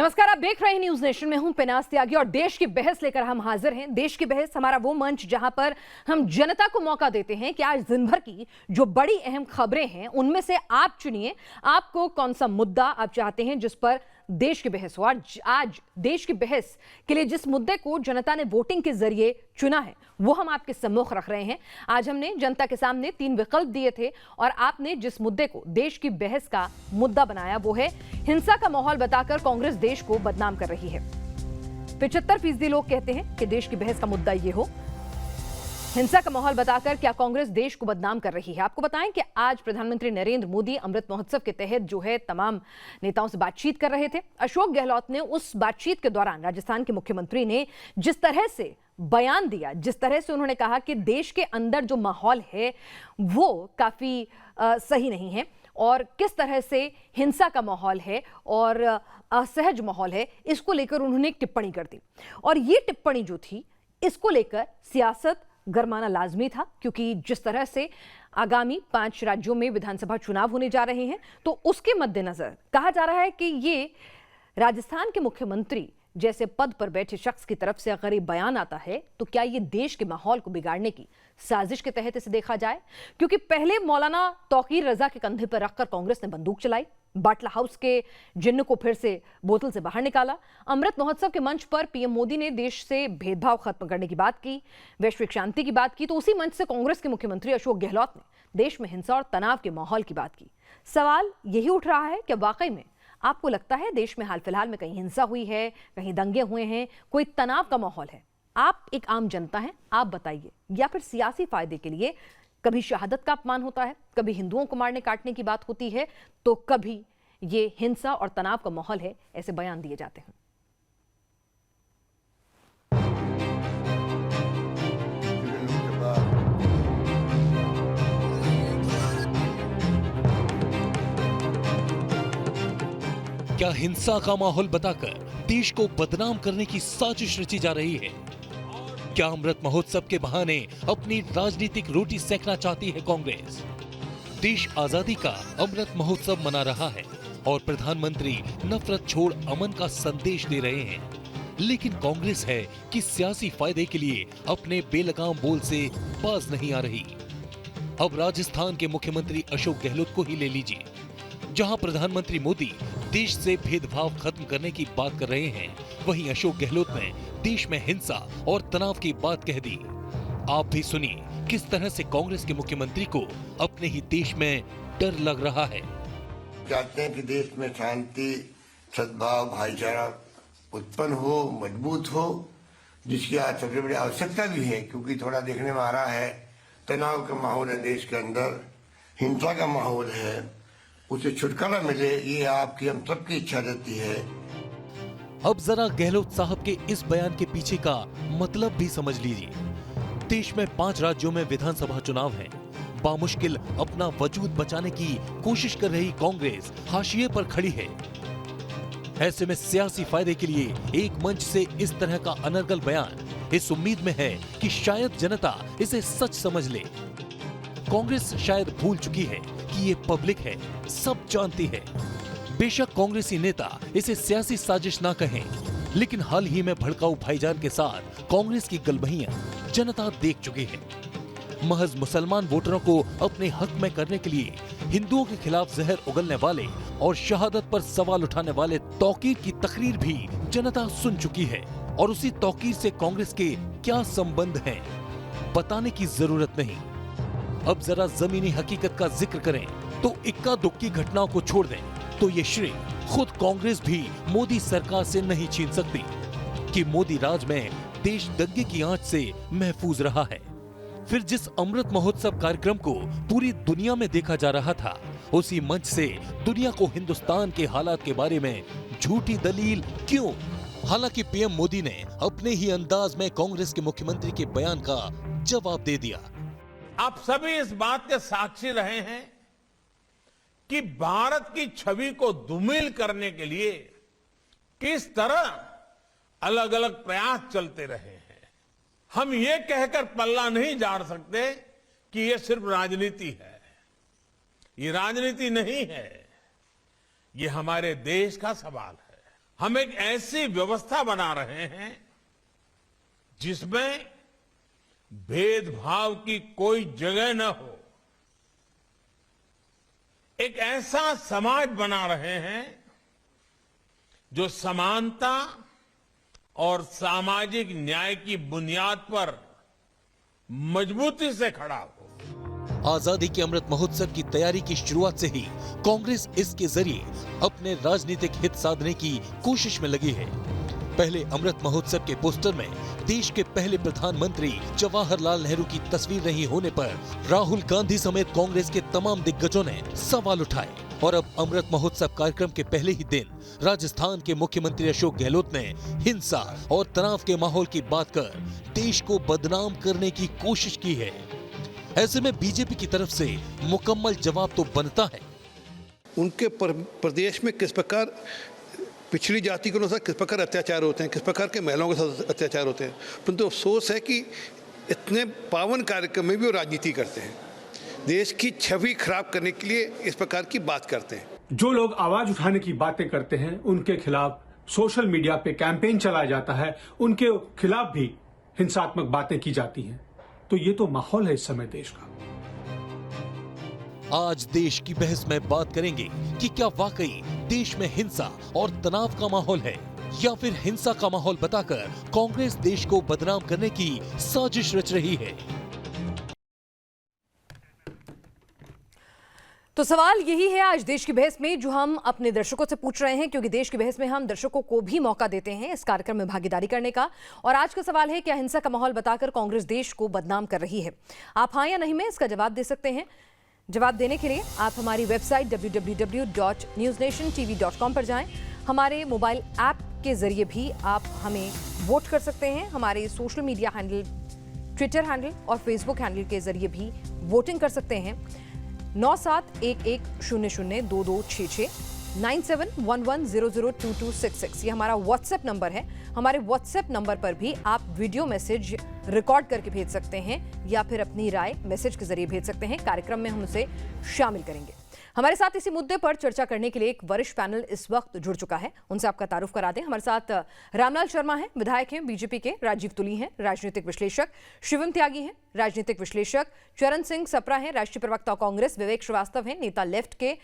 नमस्कार, आप देख रहे हैं न्यूज नेशन में हूं पिनास त्यागी और देश की बहस लेकर हम हाजिर हैं। देश की बहस हमारा वो मंच जहां पर हम जनता को मौका देते हैं कि आज दिन भर की जो बड़ी अहम खबरें हैं उनमें से आप चुनिए आपको कौन सा मुद्दा आप चाहते हैं जिस पर देश की बहस हो। आज देश की बहस के लिए जिस मुद्दे को जनता ने वोटिंग के जरिए चुना है वो हम आपके सम्मुख रख रहे हैं। आज हमने जनता के सामने 3 विकल्प दिए थे और आपने जिस मुद्दे को देश की बहस का मुद्दा बनाया वो है हिंसा का माहौल बताकर कांग्रेस देश को बदनाम कर रही है। 75% लोग कहते हैं कि देश की बहस का मुद्दा ये हो, हिंसा का माहौल बताकर क्या कांग्रेस देश को बदनाम कर रही है। आपको बताएं कि आज प्रधानमंत्री नरेंद्र मोदी अमृत महोत्सव के तहत जो है तमाम नेताओं से बातचीत कर रहे थे। अशोक गहलोत ने उस बातचीत के दौरान राजस्थान के मुख्यमंत्री ने जिस तरह से बयान दिया, जिस तरह से उन्होंने कहा कि देश के अंदर जो माहौल है वो काफी सही नहीं है और किस तरह से हिंसा का माहौल है और असहज माहौल है, इसको लेकर उन्होंने एक टिप्पणी कर दी। और ये टिप्पणी जो थी इसको लेकर सियासत गरमाना लाजमी था, क्योंकि जिस तरह से आगामी 5 राज्यों में विधानसभा चुनाव होने जा रहे हैं तो उसके मद्देनजर कहा जा रहा है कि ये राजस्थान के मुख्यमंत्री जैसे पद पर बैठे शख्स की तरफ से अगर ये बयान आता है तो क्या ये देश के माहौल को बिगाड़ने की साजिश के तहत इसे देखा जाए। क्योंकि पहले मौलाना तौकीर रजा के कंधे पर रखकर कांग्रेस ने बंदूक चलाई, बाटला हाउस के जिन्न को फिर से बोतल से बाहर निकाला, अमृत महोत्सव के मंच पर पीएम मोदी ने देश से भेदभाव खत्म करने की बात की, वैश्विक शांति की बात की, तो उसी मंच से कांग्रेस के मुख्यमंत्री अशोक गहलोत ने देश में हिंसा और तनाव के माहौल की बात की। सवाल यही उठ रहा है कि वाकई में आपको लगता है देश में हाल फिलहाल में कहीं हिंसा हुई है, कहीं दंगे हुए हैं, कोई तनाव का माहौल है? आप एक आम जनता हैं, आप बताइए। या फिर सियासी फायदे के लिए कभी शहादत का अपमान होता है, कभी हिंदुओं को मारने काटने की बात होती है, तो कभी ये हिंसा और तनाव का माहौल है, ऐसे बयान दिए जाते हैं। क्या हिंसा का माहौल बताकर देश को बदनाम करने की साजिश रची जा रही है? क्या अमृत महोत्सव के बहाने अपनी राजनीतिक रोटी सेकना चाहती है कांग्रेस? देश आजादी का अमृत महोत्सव मना रहा है और प्रधानमंत्री नफरत छोड़ अमन का संदेश दे रहे हैं, लेकिन कांग्रेस है कि सियासी फायदे के लिए अपने बेलगाम बोल से बाज नहीं आ रही। अब राजस्थान के मुख्यमंत्री अशोक गहलोत को ही ले लीजिए, जहां प्रधानमंत्री मोदी देश से भेदभाव खत्म करने की बात कर रहे हैं, वहीं अशोक गहलोत ने देश में हिंसा और तनाव की बात कह दी। आप भी सुनिए किस तरह से कांग्रेस के मुख्यमंत्री को अपने ही देश में डर लग रहा है। चाहते हैं कि देश में शांति, सद्भाव, भाईचारा उत्पन्न हो, मजबूत हो, जिसकी आज सबसे बड़ी आवश्यकता भी है, क्योंकि थोड़ा देखने में आ रहा है तनाव का माहौल है देश के अंदर, हिंसा का माहौल है, उसे छुटकारा मिले, ये आपकी हम सबकी इच्छा रहती है। अब जरा गहलोत साहब के इस बयान के पीछे का मतलब भी समझ लीजिए। देश में 5 राज्यों में विधानसभा चुनाव है। बामुश्किल अपना वजूद बचाने की कोशिश कर रही कांग्रेस हाशिए पर खड़ी है। ऐसे में सियासी फायदे के लिए एक मंच से इस तरह का अनर्गल बयान इस उम्मीद में है कि शायद जनता इसे सच समझ ले। कांग्रेस शायद भूल चुकी है कि ये पब्लिक है, सब जानती है। बेशक कांग्रेसी नेता इसे सियासी साजिश ना कहें, लेकिन हाल ही में भड़काऊ भाईजान के साथ कांग्रेस की गलबहियां जनता देख चुकी है। महज मुसलमान वोटरों को अपने हक में करने के लिए हिंदुओं के खिलाफ जहर उगलने वाले और शहादत पर सवाल उठाने वाले तौकीर की तकरीर भी जनता सुन चुकी है। और उसी तौकीर से कांग्रेस के क्या संबंध हैं, बताने की जरूरत नहीं। अब जरा जमीनी हकीकत का जिक्र करें तो इक्का दुक्की घटनाओं को छोड़ दें तो ये श्रेय खुद कांग्रेस भी मोदी सरकार से नहीं छीन सकती कि मोदी राज में देश दंगे की आंच से महफूज रहा है। फिर जिस अमृत महोत्सव कार्यक्रम को पूरी दुनिया में देखा जा रहा था, उसी मंच से दुनिया को हिंदुस्तान के हालात के बारे में झूठी दलील क्यों? हालांकि पीएम मोदी ने अपने ही अंदाज में कांग्रेस के मुख्यमंत्री के बयान का जवाब दे दिया। आप सभी इस बात के साक्षी रहे हैं कि भारत की छवि को धूमिल करने के लिए किस तरह अलग अलग प्रयास चलते रहे हैं। हम ये कहकर पल्ला नहीं झाड़ सकते कि ये सिर्फ राजनीति है। ये राजनीति नहीं है, ये हमारे देश का सवाल है। हम एक ऐसी व्यवस्था बना रहे हैं जिसमें भेदभाव की कोई जगह न हो। एक ऐसा समाज बना रहे हैं जो समानता और सामाजिक न्याय की बुनियाद पर मजबूती से खड़ा हो। आजादी के अमृत महोत्सव की तैयारी की शुरुआत से ही कांग्रेस इसके जरिए अपने राजनीतिक हित साधने की कोशिश में लगी है। पहले अमृत महोत्सव के पोस्टर में देश के पहले प्रधानमंत्री जवाहरलाल नेहरू की तस्वीर नहीं होने पर राहुल गांधी समेत कांग्रेस के तमाम दिग्गजों ने सवाल उठाए। और अब अमृत महोत्सव कार्यक्रम के पहले ही दिन राजस्थान के मुख्यमंत्री अशोक गहलोत ने हिंसा और तनाव के माहौल की बात कर देश को बदनाम करने की कोशिश की है। ऐसे में बीजेपी की तरफ से मुकम्मल जवाब तो बनता है। उनके प्रदेश में किस प्रकार पिछड़ी जाति के अनुसार किस प्रकार अत्याचार होते हैं, किस प्रकार के महिलाओं के साथ अत्याचार होते हैं, परंतु अफसोस है कि इतने पावन कार्यक्रम में भी वो राजनीति करते हैं, देश की छवि खराब करने के लिए इस प्रकार की बात करते हैं। जो लोग आवाज उठाने की बातें करते हैं उनके खिलाफ सोशल मीडिया पे कैंपेन चलाया जाता है, उनके खिलाफ भी हिंसात्मक बातें की जाती हैं। तो ये तो माहौल है इस समय देश का। आज देश की बहस में बात करेंगे कि क्या वाकई देश में हिंसा और तनाव का माहौल है या फिर हिंसा का माहौल बताकर कांग्रेस देश को बदनाम करने की साजिश रच रही है। तो सवाल यही है आज देश की बहस में जो हम अपने दर्शकों से पूछ रहे हैं, क्योंकि देश की बहस में हम दर्शकों को भी मौका देते हैं इस कार्यक्रम में भागीदारी करने का। और आज का सवाल है, क्या हिंसा का माहौल बताकर कांग्रेस देश को बदनाम कर रही है? आप हाँ या नहीं में इसका जवाब दे सकते हैं। जवाब देने के लिए आप हमारी वेबसाइट www.newsnationtv.com पर जाएं। हमारे मोबाइल ऐप के जरिए भी आप हमें वोट कर सकते हैं। हमारे social media handle, Twitter handle और फेसबुक हैंडल के जरिए भी वोटिंग कर सकते हैं। 9711002266 9711002266 ये हमारा व्हाट्सएप नंबर है। हमारे व्हाट्सएप नंबर पर भी आप वीडियो मैसेज रिकॉर्ड करके भेज सकते हैं या फिर अपनी राय मैसेज के जरिए भेज सकते हैं। कार्यक्रम में हम उसे शामिल करेंगे। हमारे साथ इसी मुद्दे पर चर्चा करने के लिए एक वरिष्ठ पैनल इस वक्त जुड़ चुका है, उनसे आपका तारुफ करा दें। हमारे साथ रामलाल शर्मा हैं, विधायक हैं बीजेपी के, राजीव तुली हैं, राजनीतिक विश्लेषक, शिवम त्यागी हैं, राजनीतिक विश्लेषक, चरण सिंह सप्रा हैं, राष्ट्रीय प्रवक्ता कांग्रेस, विवेक श्रीवास्तव हैं, नेता लेफ्ट के,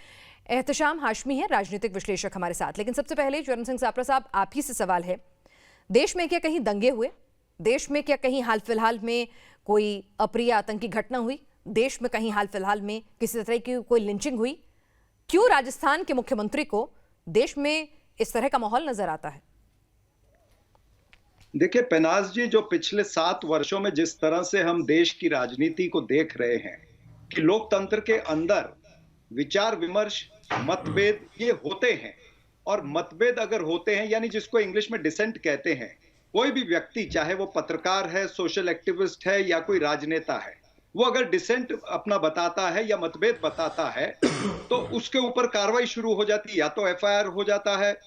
एहतशाम हाशमी है, राजनीतिक विश्लेषक हमारे साथ। लेकिन सबसे पहले चरण सिंह सप्रा साहब, आप ही से सवाल है, देश में क्या कहीं दंगे हुए? देश में क्या कहीं हाल फिलहाल में कोई अप्रिय आतंकी घटना हुई? देश में कहीं हाल फिलहाल में किसी तरह की कोई लिंचिंग हुई? क्यों राजस्थान के मुख्यमंत्री को देश में इस तरह का माहौल नजर आता है? देखिए पेनाज जी, जो पिछले 7 वर्षों में जिस तरह से हम देश की राजनीति को देख रहे हैं कि लोकतंत्र के अंदर विचार विमर्श, मतभेद ये होते हैं, और मतभेद अगर होते हैं यानी जिसको इंग्लिश में डिसेंट कहते हैं, कोई भी व्यक्ति चाहे वो पत्रकार है, सोशल एक्टिविस्ट है या कोई राजनेता है, वो अगर डिसेंट अपना बताता है या मतभेद बताता है तो उसके ऊपर कार्रवाई शुरू हो जाती है, या तो एफआईआर हो जाता है,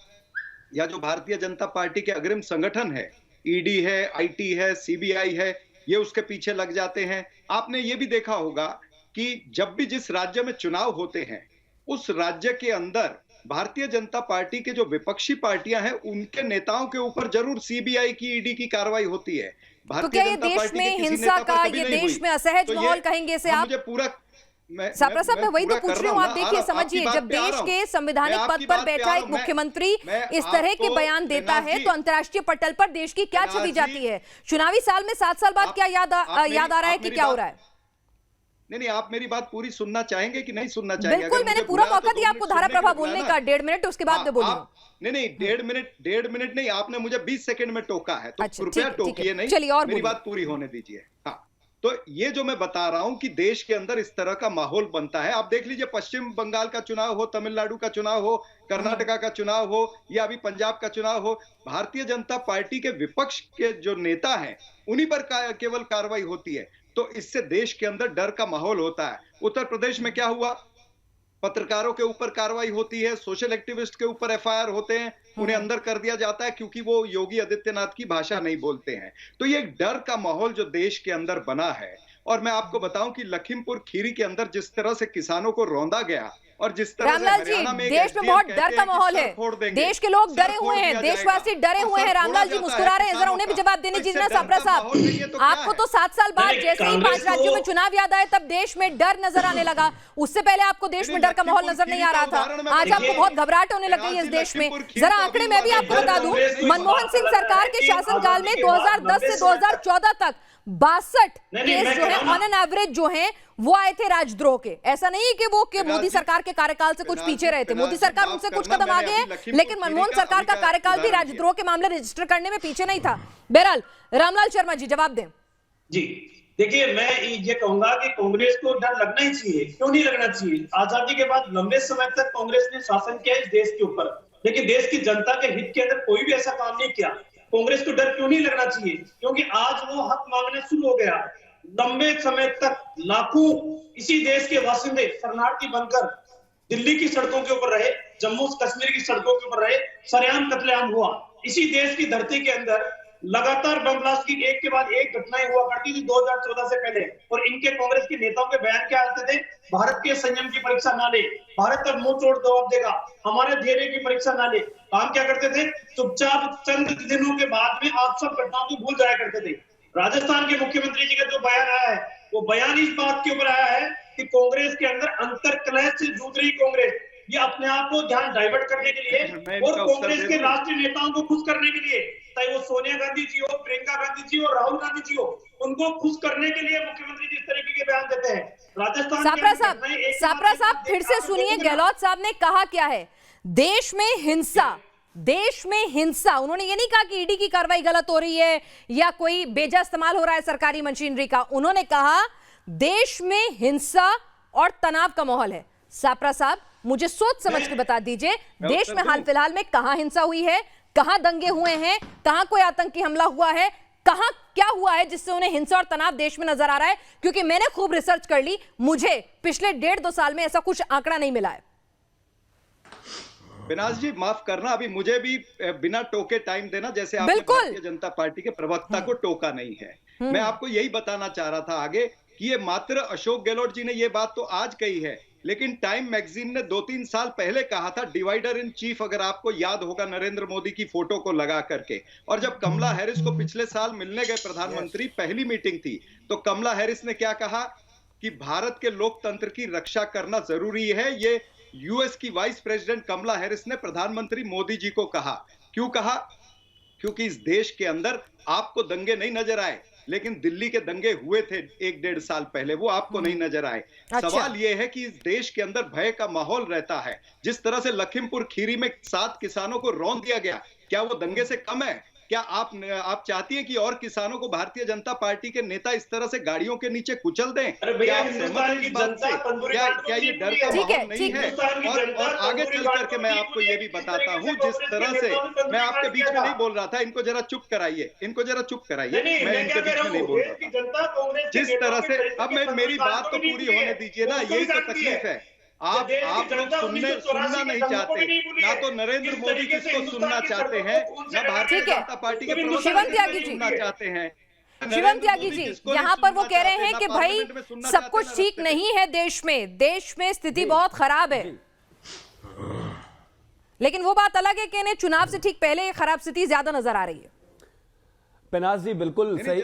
या जो भारतीय जनता पार्टी के अग्रिम संगठन है, ईडी है, आईटी है, सीबीआई है, ये उसके पीछे लग जाते हैं। आपने ये भी देखा होगा कि जब भी जिस राज्य में चुनाव होते हैं उस राज्य के अंदर भारतीय जनता पार्टी के जो विपक्षी पार्टियां हैं उनके नेताओं के ऊपर जरूर सीबीआई की, ईडी की कार्रवाई होती है। तो क्या ये देश में हिंसा का, ये देश में असहज माहौल कहेंगे इसे आप? मुझे पूरा सप्रा साहब, मैं वही तो पूछ रही हूँ। आप देखिए, समझिए, जब देश के संवैधानिक पद पर बैठा एक मुख्यमंत्री इस तरह के बयान देता है तो अंतर्राष्ट्रीय पटल पर देश की क्या छवि जाती है? चुनावी साल में 7 साल बाद क्या याद आ रहा है कि क्या हो रहा है? नहीं, आप मेरी बात पूरी सुनना चाहेंगे कि नहीं सुनना चाहेंगे? बिल्कुल, मैंने पूरा मौका दिया आपको धारा प्रभा बोलने का, 1.5 मिनट, उसके बाद में बोलूंगा। नहीं, 1.5 मिनट नहीं, आपने मुझे 20 सेकंड में टोका है, तो कृपया टोकिए नहीं, चलिए और मेरी बात पूरी होने दीजिए। हाँ, तो ये जो मैं बता रहा हूं कि देश के अंदर इस तरह का माहौल बनता है। आप देख लीजिए, पश्चिम बंगाल का चुनाव हो, तमिलनाडु का चुनाव हो, कर्नाटका का चुनाव हो या अभी पंजाब का चुनाव हो, भारतीय जनता पार्टी के विपक्ष के जो नेता हैं उन्हीं पर केवल कार्रवाई होती है। तो इससे देश के अंदर डर का माहौल होता है। उत्तर प्रदेश में क्या हुआ? पत्रकारों के ऊपर कार्रवाई होती है, सोशल एक्टिविस्ट के ऊपर एफआईआर होते हैं, उन्हें अंदर कर दिया जाता है क्योंकि वो योगी आदित्यनाथ की भाषा नहीं बोलते हैं। तो ये एक डर का माहौल जो देश के अंदर बना है। और मैं आपको बताऊं कि लखीमपुर खीरी के अंदर जिस तरह से किसानों को रौंदा गया, और जिस तरह से रामलाल जी, हरियाणा में एक देश में SDM बहुत कहते डर हैं का कि माहौल सर है, फोड़ देंगे, देश के लोग सर डरे फोड़ हुए हैं, दिया देशवासी जाएगा, डरे और हुए सर हैं। रामलाल जी फोड़ा मुस्कुरा जाता रहे हैं, है जरा उन्हें भी जवाब देने किसानों दीजिए को। ना सापरा इससे डर का माहौल नहीं है साहब। तो क्या आपको है? तो 7 साल बाद नहीं, जैसे ही कांग्रेस 5 राज्यों में तो- चुनाव याद आए तब देश में डर नजर आने लगा। उससे पहले आपको देश में डर का माहौल नजर नहीं आ रहा था। आज आपको बहुत घबराहट होने लग गई है इस देश में। जरा आंकड़े मैं भी आपको बता दूं, मनमोहन सिंह सरकार के शासनकाल में 2010 से 2014 तक 62 केस जो है ऑन एन एवरेज जो है वो आए थे राजद्रोह के। ऐसा नहीं है कि वो मोदी सरकार के कार्यकाल से कुछ पीछे रहे थे, मोदी सरकार उनसे कुछ कदम आगे है, लेकिन मनमोहन सरकार का कार्यकाल भी राजद्रोह के मामले रजिस्टर करने में पीछे नहीं था। बहरहाल रामलाल शर्मा जी जवाब दें। जी देखिए, मैं ये कहूंगा कि कांग्रेस को डर लगना ही चाहिए। क्यों नहीं लगना चाहिए? आजादी के बाद लंबे समय तक कांग्रेस ने शासन किया इस देश के ऊपर, लेकिन देश की जनता के हित के अंदर कोई भी ऐसा काम नहीं किया। कांग्रेस को डर क्यों नहीं लगना चाहिए? क्योंकि आज वो हक मांगना शुरू हो गया। लंबे समय तक लाखों इसी देश के वासिंदे शरणार्थी बनकर दिल्ली की सड़कों के ऊपर रहे, जम्मू कश्मीर की सड़कों के ऊपर रहे, सरेआम कत्लेआम हुआ। इसी देश की धरती के अंदर लगातार बम ब्लास्ट की एक के बाद एक घटनाएं हुआ करती थी 2014 से पहले। और इनके कांग्रेस के नेताओं के बयान क्या आते थे? भारत के संयम की परीक्षा ना ले, भारत अब मुंह तोड़ जवाब देगा, हमारे धैर्य की परीक्षा ना ले। काम क्या करते थे? चुपचाप चंद दिनों के बाद में आप सब घटनाओं को भूल जाया करते थे। राजस्थान के मुख्यमंत्री जी का जो बयान आया है, वो बयान इस बात के ऊपर आया है कि कांग्रेस के अंदर अंतर्कलह से जूझ रही कांग्रेस, ये अपने आप को ध्यान डाइवर्ट करने के लिए और कांग्रेस के राष्ट्रीय नेताओं को खुश करने के लिए, चाहे वो सोनिया गांधी जी हो, प्रियंका गांधी जी हो, राहुल गांधी जी हो, उनको खुश करने के लिए मुख्यमंत्री जिस तरीके के बयान देते हैं। राजस्थान सापरा साहब फिर से सुनिए, गहलोत साहब ने कहा क्या है? देश में हिंसा, देश में हिंसा। उन्होंने ये नहीं कहा कि ईडी की कार्रवाई गलत हो रही है या कोई बेजा इस्तेमाल हो रहा है सरकारी मशीनरी का। उन्होंने कहा देश में हिंसा और तनाव का माहौल है। सापरा साहब मुझे सोच समझ के बता दीजिए, देश में हाल फिलहाल में कहां हिंसा हुई है, कहां दंगे हुए हैं, कहां कोई आतंकी हमला हुआ है, कहां क्या हुआ है जिससे उन्हें हिंसा और तनाव देश में नजर आ रहा है? क्योंकि मैंने खूब रिसर्च कर ली, मुझे पिछले 1.5-2 साल में ऐसा कुछ आंकड़ा नहीं मिला है। विनाश जी माफ करना, अभी मुझे भी बिना टोके टाइम देना, जैसे आपने भारतीय जनता पार्टी के प्रवक्ता को टोका नहीं है। मैं आपको यही बताना चाह रहा था आगे कि ये मात्र अशोक गहलोत जी ने ये बात तो आज कही है, लेकिन टाइम मैगजीन ने 2-3 साल पहले कहा था, डिवाइडर इन चीफ, अगर आपको याद होगा, नरेंद्र मोदी की फोटो को लगा करके। और जब कमला हैरिस को पिछले साल मिलने गए प्रधानमंत्री, पहली मीटिंग थी, तो कमला हैरिस ने क्या कहा कि भारत के लोकतंत्र की रक्षा करना जरूरी है। ये यूएस की वाइस प्रेसिडेंट कमला हैरिस ने प्रधानमंत्री मोदी जी को कहा। क्यों कहा? क्योंकि इस देश के अंदर आपको दंगे नहीं नजर आए, लेकिन दिल्ली के दंगे हुए थे 1-1.5 साल पहले, वो आपको नहीं नजर आए। सवाल यह है कि इस देश के अंदर भय का माहौल रहता है। जिस तरह से लखीमपुर खीरी में 7 किसानों को रौंद दिया गया, क्या वो दंगे से कम है? क्या आप चाहती हैं कि और किसानों को भारतीय जनता पार्टी के नेता इस तरह से गाड़ियों के नीचे कुचल दें? क्या आप सहमत हैं इस बात से? क्या ये डर का माहौल नहीं है? और आगे चल करके मैं आपको ये भी बताता हूँ, जिस तरह से मैं आपके बीच में नहीं बोल रहा था, इनको जरा चुप कराइए, इनको जरा चुप कराइए, मैं इनके बीच में नहीं बोल रहा था। जिस तरह से अब मेरी बात तो पूरी होने दीजिए ना, यही तो तकलीफ है। आप लोग सुनना नहीं चाहते, ना तो नरेंद्र मोदी किसको सुनना चाहते हैं, ना भारतीय जनता पार्टी के शिवम त्यागी जी सुनना चाहते हैं। शिवम त्यागी जी, यहाँ पर वो कह रहे हैं कि भाई सब कुछ ठीक नहीं है देश में स्थिति बहुत खराब है, लेकिन वो बात अलग है कि इन्हें चुनाव से ठीक पहले खराब स्थिति ज्यादा नजर आ रही है। पिनाज जी बिल्कुल सही।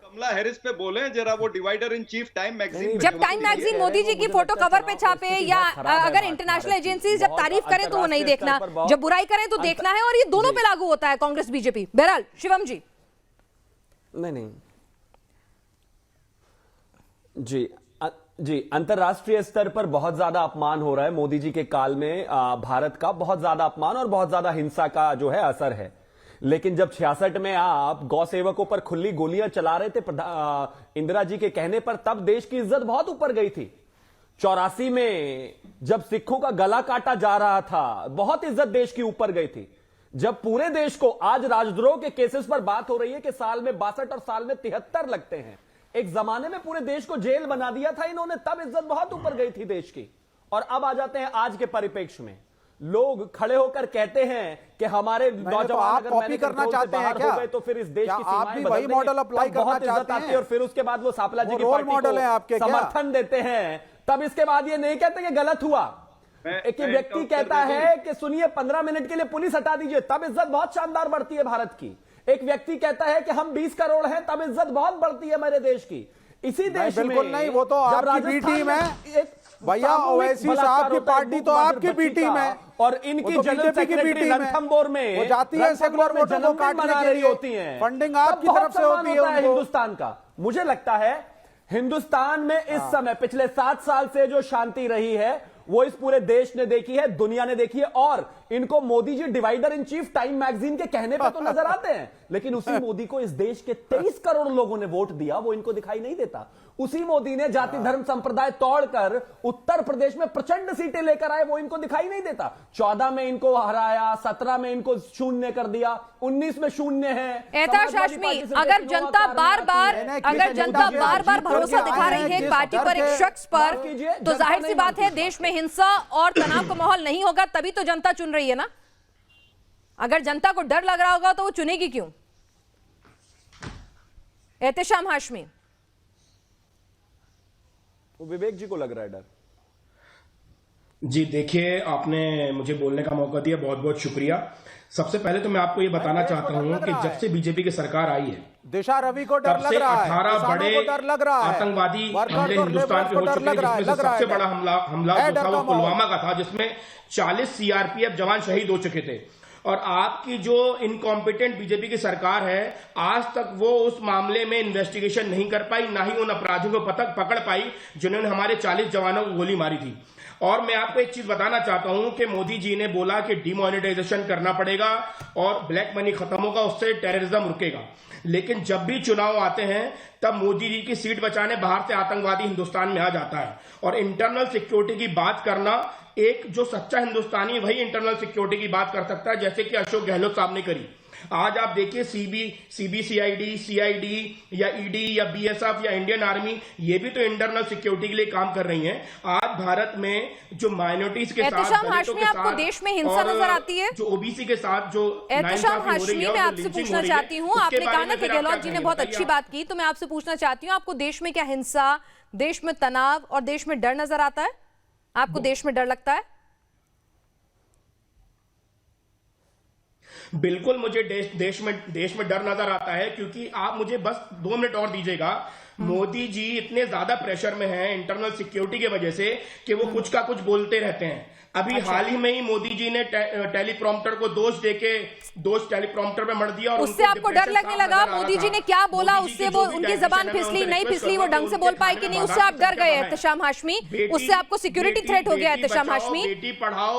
कमला हैरिस पे बोले जरा, वो divider in chief Time magazine, जब टाइम मैगजीन मोदी जी की फोटो कवर पे छापे या अगर इंटरनेशनल एजेंसी जब तारीफ करें तो वो नहीं देखना, जब बुराई करें तो देखना है, और ये दोनों पे लागू होता है कांग्रेस बीजेपी। बहरहाल शिवम जी। नहीं जी, अंतरराष्ट्रीय स्तर पर बहुत ज्यादा अपमान हो रहा है मोदी जी के काल में, भारत का बहुत ज्यादा अपमान और बहुत ज्यादा हिंसा का जो है असर है। लेकिन जब 66 में आप गौ सेवकों पर खुली गोलियां चला रहे थे इंदिरा जी के कहने पर, तब देश की इज्जत बहुत ऊपर गई थी। 84 में जब सिखों का गला काटा जा रहा था, बहुत इज्जत देश की ऊपर गई थी। जब पूरे देश को आज राजद्रोह के केसेस पर बात हो रही है कि साल में 62 और साल में 73 लगते हैं, एक जमाने में पूरे देश को जेल बना दिया था इन्होंने, तब इज्जत बहुत ऊपर गई थी देश की। और अब आ जाते हैं आज के परिप्रेक्ष्य में, लोग खड़े होकर कहते हैं कि हमारे नौजवान अगर कॉपी करना चाहते हैं क्या? तो फिर इस देश की आप भी वही मॉडल अप्लाई करना चाहते हैं? और फिर उसके बाद वो सापला जी की पार्टी को समर्थन देते हैं, तब इसके बाद ये नहीं कहते कि गलत हुआ। एक व्यक्ति कहता है कि सुनिए 15 मिनट के लिए पुलिस हटा दीजिए, तब इज्जत बहुत शानदार बढ़ती है भारत की। एक व्यक्ति कहता है कि हम 20 करोड़ हैं, तब इज्जत बहुत बढ़ती है मेरे देश की। इसी देश में बिल्कुल नहीं, वो तो आपकी बी टीम है भैया, ओवैसी साहब की पार्टी तो आपकी बी टीम है, और इनकी जनरल सेक्रेटरी रणथंभौर में वो जाती है सेकुलर वोटों को काटने के लिए होती है, फंडिंग आपकी तरफ से होती है हिंदुस्तान का। मुझे लगता है हिंदुस्तान में इस समय पिछले 7 साल से जो शांति रही है वो इस पूरे देश ने देखी है, दुनिया ने देखी है। और इनको Modi ji divider in chief Time magazine के कहने पर तो नजर आते हैं, लेकिन उसी मोदी को इस देश के 23 करोड़ लोगों ने वोट दिया, वो इनको दिखाई नहीं देता। उसी मोदी ने जाति धर्म संप्रदाय तोड़कर उत्तर प्रदेश में प्रचंड सीटें लेकर आए, वो इनको दिखाई नहीं देता। 14 में इनको हराया, 17 में इनको शून्य कर दिया, 19 में शून्य है। एहताश हाशमी, अगर जनता बार बार भरोसा दिखा रही है एक पार्टी पर, एक शख्स पर, तो जाहिर सी बात है देश में हिंसा और तनाव का माहौल नहीं होगा, तभी तो जनता चुन रही है ना। अगर जनता को डर लग रहा होगा तो वो चुनेगी क्यों? एहतेशाम हाशमी, वो विवेक जी को लग रहा है डर। जी देखिए, आपने मुझे बोलने का मौका दिया, बहुत बहुत शुक्रिया। सबसे पहले तो मैं आपको ये बताना चाहता हूं कि जब से बीजेपी की सरकार आई है, दिशा रवि को डर लग रहा है, 18 बड़े आतंकवादी हमले हिंदुस्तान पे हो चुके हैं, जिसमें से सबसे बड़ा हमला जो था वो पुलवामा का था, जिसमें 40 सीआरपीएफ जवान शहीद हो चुके थे। और आपकी जो इनकॉम्पिटेंट बीजेपी की सरकार है, आज तक वो उस मामले में इन्वेस्टिगेशन नहीं कर पाई, ना ही उन अपराधियों को पकड़ पाई जिन्होंने हमारे 40 जवानों को गोली मारी थी। और मैं आपको एक चीज बताना चाहता हूं कि मोदी जी ने बोला कि डिमोनेटाइजेशन करना पड़ेगा और ब्लैक मनी खत्म होगा, उससे टेररिज्म रुकेगा। लेकिन जब भी चुनाव आते हैं तब मोदी जी की सीट बचाने बाहर से आतंकवादी हिंदुस्तान में आ जाता है। और इंटरनल सिक्योरिटी की बात करना, एक जो सच्चा हिंदुस्तानी वही इंटरनल सिक्योरिटी की बात कर सकता है, जैसे कि अशोक गहलोत साहब ने करी। आज आप देखिए सीबीसीआईडी, सीआईडी या ईडी या बीएसएफ या इंडियन आर्मी, ये भी तो इंटरनल सिक्योरिटी के लिए काम कर रही हैं। आज भारत में जो माइनॉरिटीज के साथ, आपको देश में हिंसा नजर आती है, जो ओबीसी के साथ जो एहतेशाम हाशमी, मैं आपसे पूछना चाहती हूँ, आपने कहा ना कि गहलोत जी ने बहुत अच्छी बात की, तो मैं आपसे पूछना चाहती हूँ, आपको देश में क्या हिंसा, देश में तनाव और देश में डर नजर आता है? आपको देश में डर लगता है? बिल्कुल, मुझे देश में डर नजर आता है, क्योंकि आप मुझे बस 2 मिनट और दीजिएगा। मोदी जी इतने ज्यादा प्रेशर में हैं इंटरनल सिक्योरिटी की वजह से कि वो कुछ का कुछ बोलते रहते हैं। अभी हाल ही में ही मोदी जी ने टेलीप्रॉम्प्टर को दोष टेलीप्रॉम्प्टर पे मर दिया, और उससे आपको डर लगने लगा? मोदी जी ने क्या बोला, उससे वो उनकी जबान फिसली नहीं फिसली, वो ढंग से बोल पाए कि नहीं, उससे आप डर गए एहतेशाम हाशमी? उससे आपको सिक्योरिटी थ्रेट हो गया एहतेशाम हाशमी?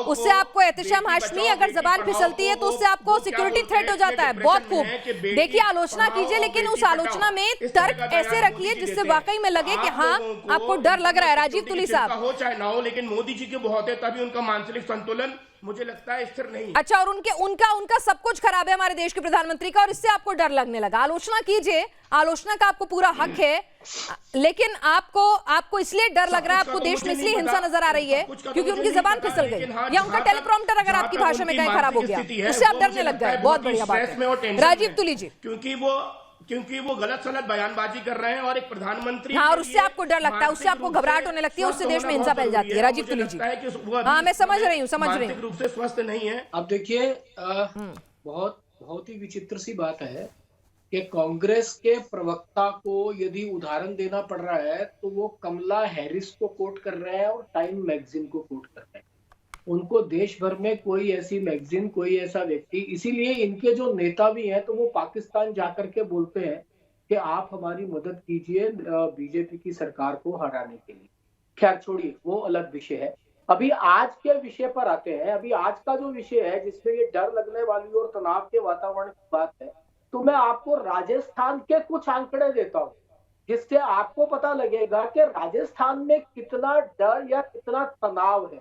उससे आपको एहतेशाम हाशमी, अगर जबान फिसलती है तो उससे आपको सिक्योरिटी थ्रेट हो जाता है। बहुत खूब, देखिए आलोचना कीजिए, लेकिन उस आलोचना में तर्क ऐसे रखिए जिससे वाकई में लगे कि हाँ आपको डर लग रहा है। राजीव तुली साहब, हो चाहे ना हो, लेकिन मोदी जी के बहुत है, तभी उनका मानसिक संतुलन मुझे लगता है स्थिर नहीं। अच्छा, और उनका सब कुछ खराब है हमारे देश के प्रधानमंत्री का, और इससे आपको डर लगने लगा? आलोचना कीजिए, आलोचना का आपको पूरा हक है, लेकिन आपको इसलिए डर लग रहा है, आपको देश में इसलिए हिंसा नजर आ रही है क्योंकि उनकी जबान फिसल गई, या उनका टेलीप्रॉम्प्टर अगर आपकी भाषा में कहीं खराब हो गया, उससे आप डरने लग गए। बहुत बढ़िया बात है। राजीव तुली जी, क्योंकि वो गलत सलत बयानबाजी कर रहे हैं, और एक प्रधानमंत्री, हाँ, और उससे आपको डर लगता है, उससे आपको घबराहट होने लगती है, उससे देश में हिंसा फैल जाती है। राजीव तुली जी, हाँ मैं समझ रही हूँ, रूप से स्वस्थ नहीं है। अब देखिए, बहुत ही विचित्र सी बात है कि कांग्रेस के प्रवक्ता को यदि उदाहरण देना पड़ रहा है तो वो कमला हैरिस को कोट कर रहे हैं और टाइम मैगजीन को कोट कर रहे हैं। उनको देश भर में कोई ऐसी मैगजीन, कोई ऐसा व्यक्ति, इसीलिए इनके जो नेता भी हैं तो वो पाकिस्तान जाकर के बोलते हैं कि आप हमारी मदद कीजिए बीजेपी की सरकार को हराने के लिए। खैर छोड़िए, वो अलग विषय है। अभी आज के विषय पर आते हैं। अभी आज का जो विषय है जिसमें ये डर लगने वाली और तनाव के वातावरण की बात है, तो मैं आपको राजस्थान के कुछ आंकड़े देता हूँ जिससे आपको पता लगेगा कि राजस्थान में कितना डर या कितना तनाव है।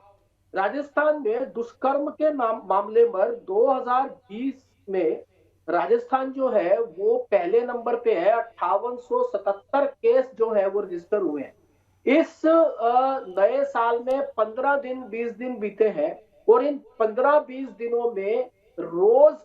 राजस्थान में दुष्कर्म के मामले पर 2020 में राजस्थान जो है वो पहले नंबर पे है। 5877 केस जो है वो रजिस्टर हुए हैं। इस नए साल में 15 दिन 20 दिन बीते हैं, और इन 15-20 दिनों में रोज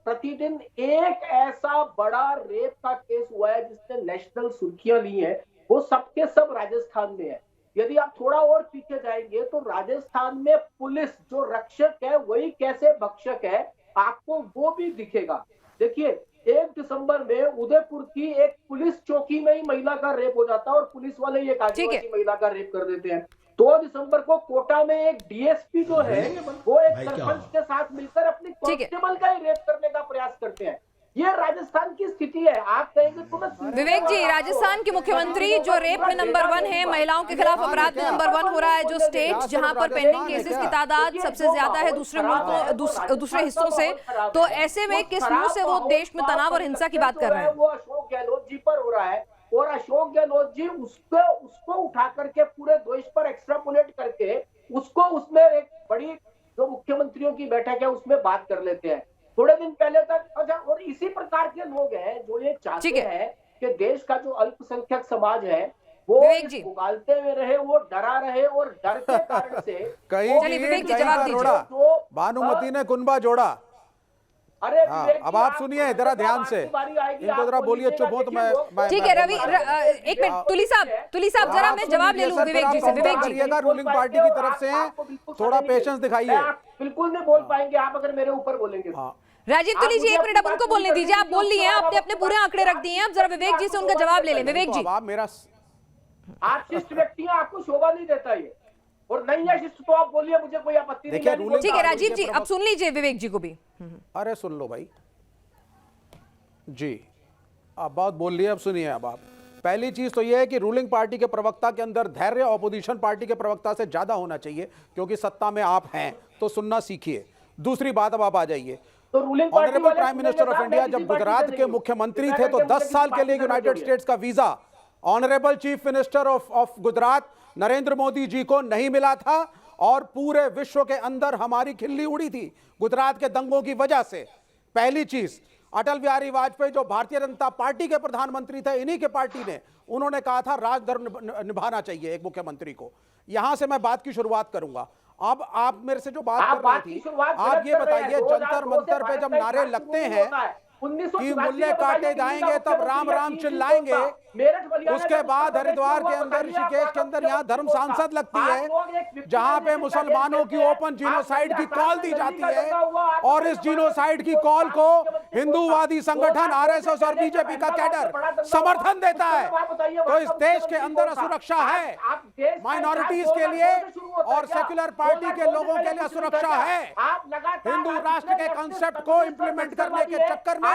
प्रतिदिन एक ऐसा बड़ा रेप का केस हुआ है जिसने नेशनल सुर्खियां ली हैं। वो सबके सब राजस्थान में है। यदि आप थोड़ा और पीछे जाएंगे तो राजस्थान में पुलिस जो रक्षक है वही कैसे भक्षक है आपको वो भी दिखेगा। देखिए 1 दिसंबर में उदयपुर की एक पुलिस चौकी में ही महिला का रेप हो जाता है और पुलिस वाले ये आदिवासी महिला का रेप कर देते हैं। 2 दिसंबर को कोटा में एक डीएसपी जो है वो एक सरपंच के साथ मिलकर अपनी कांस्टेबल का ही रेप करने का प्रयास करते हैं। ये राजस्थान की स्थिति है। आप कहेंगे तो विवेक जी, राजस्थान के मुख्यमंत्री जो रेप में नंबर 1 है, महिलाओं के खिलाफ अपराध में नंबर 1 हो रहा है, जो स्टेट जहां पर पेंडिंग केसेस की तादाद सबसे ज्यादा है दूसरे मुल्कों दूसरे हिस्सों से, तो ऐसे में किस मुंह से वो देश में तनाव और हिंसा की बात कर रहे हैं? वो अशोक गहलोत जी पर हो रहा है और अशोक गहलोत जी उसको उठा करके पूरे देश पर एक्स्ट्रापोलेट करके उसको उसमें एक बड़ी जो मुख्यमंत्रियों की बैठक है उसमें बात कर लेते हैं थोड़े दिन पहले तक। अच्छा, और इसी प्रकार के लोग हैं जो ये चाहते हैं कि देश का जो अल्पसंख्यक समाज है वो उगालते हुए रहे, वो डरा रहे और डर के कारण से कहीं भानुमति ने कुनबा जोड़ा। अरे अब आप सुनिए जरा ध्यान से, इनको जरा बोलिए चुप हो तो मैं ठीक है रवि, एक मिनट तुली साहब जरा मैं जवाब ले लूं विवेक जी से। विवेक जी रूलिंग पार्टी की तरफ से हैं, थोड़ा पेशेंस दिखाइए। बिल्कुल नहीं बोल पाएंगे आप अगर मेरे ऊपर बोलेंगे। राजीव तुली जी 1 मिनट अब उनको बोलने दीजिए। आप बोल लिए हैं, आपने अपने पूरे आंकड़े रख दिए हैं, अब जरा विवेक जी से उनका जवाब ले लें। विवेक जी, मेरा आप शिष्ट व्यक्ति हैं, आपको शोभा नहीं देता ये, और नहीं है शिष्ट तो आप बोलिए, मुझे कोई आपत्ति नहीं है। ठीक है राजीव जी, अब सुन लीजिए विवेक जी को भी। अरे सुन लो भाई जी, आप बहुत बोल लिए, अब सुनिए। अब आप पहली चीज तो यह है कि रूलिंग पार्टी के प्रवक्ता के अंदर धैर्य ऑपोजिशन पार्टी के प्रवक्ता से ज्यादा होना चाहिए, क्योंकि सत्ता में आप हैं तो सुनना सीखिए। दूसरी बात, अब आप आ जाइए। Honourable prime minister of India जब गुजरात के मुख्यमंत्री थे तो 10 साल के लिए यूनाइटेड स्टेट्स का visa honourable chief minister of Gujarat Narendra Modi ji को नहीं मिला था, और पूरे विश्व के अंदर हमारी खिल्ली उड़ी थी गुजरात के दंगों की वजह से। पहली चीज, अटल बिहारी वाजपेयी जो भारतीय जनता पार्टी के प्रधानमंत्री थे, इन्हीं के पार्टी ने, उन्होंने कहा था राजधर्म निभाना चाहिए एक मुख्यमंत्री को। यहां से मैं बात की शुरुआत करूंगा। अब आप मेरे से जो बात कर रही थी, आप ये बताइए, जंतर मंतर पे जब नारे लगते हैं कि मुल्ले काटे जाएंगे तब राम राम चिल्लाएंगे, उसके बाद हरिद्वार के अंदर, ऋषिकेश के अंदर यहाँ धर्म सांसद लगती है जहां पे मुसलमानों की ओपन जीनोसाइड की कॉल दी जाती है, और इस जीनोसाइड की कॉल को हिंदूवादी संगठन आरएसएस और बीजेपी का कैडर समर्थन देता है। तो इस देश के अंदर असुरक्षा है, माइनॉरिटीज के लिए और सेक्युलर पार्टी के लोगों के लिए असुरक्षा है। हिंदू राष्ट्र के कंसेप्ट को इंप्लीमेंट करने के चक्कर में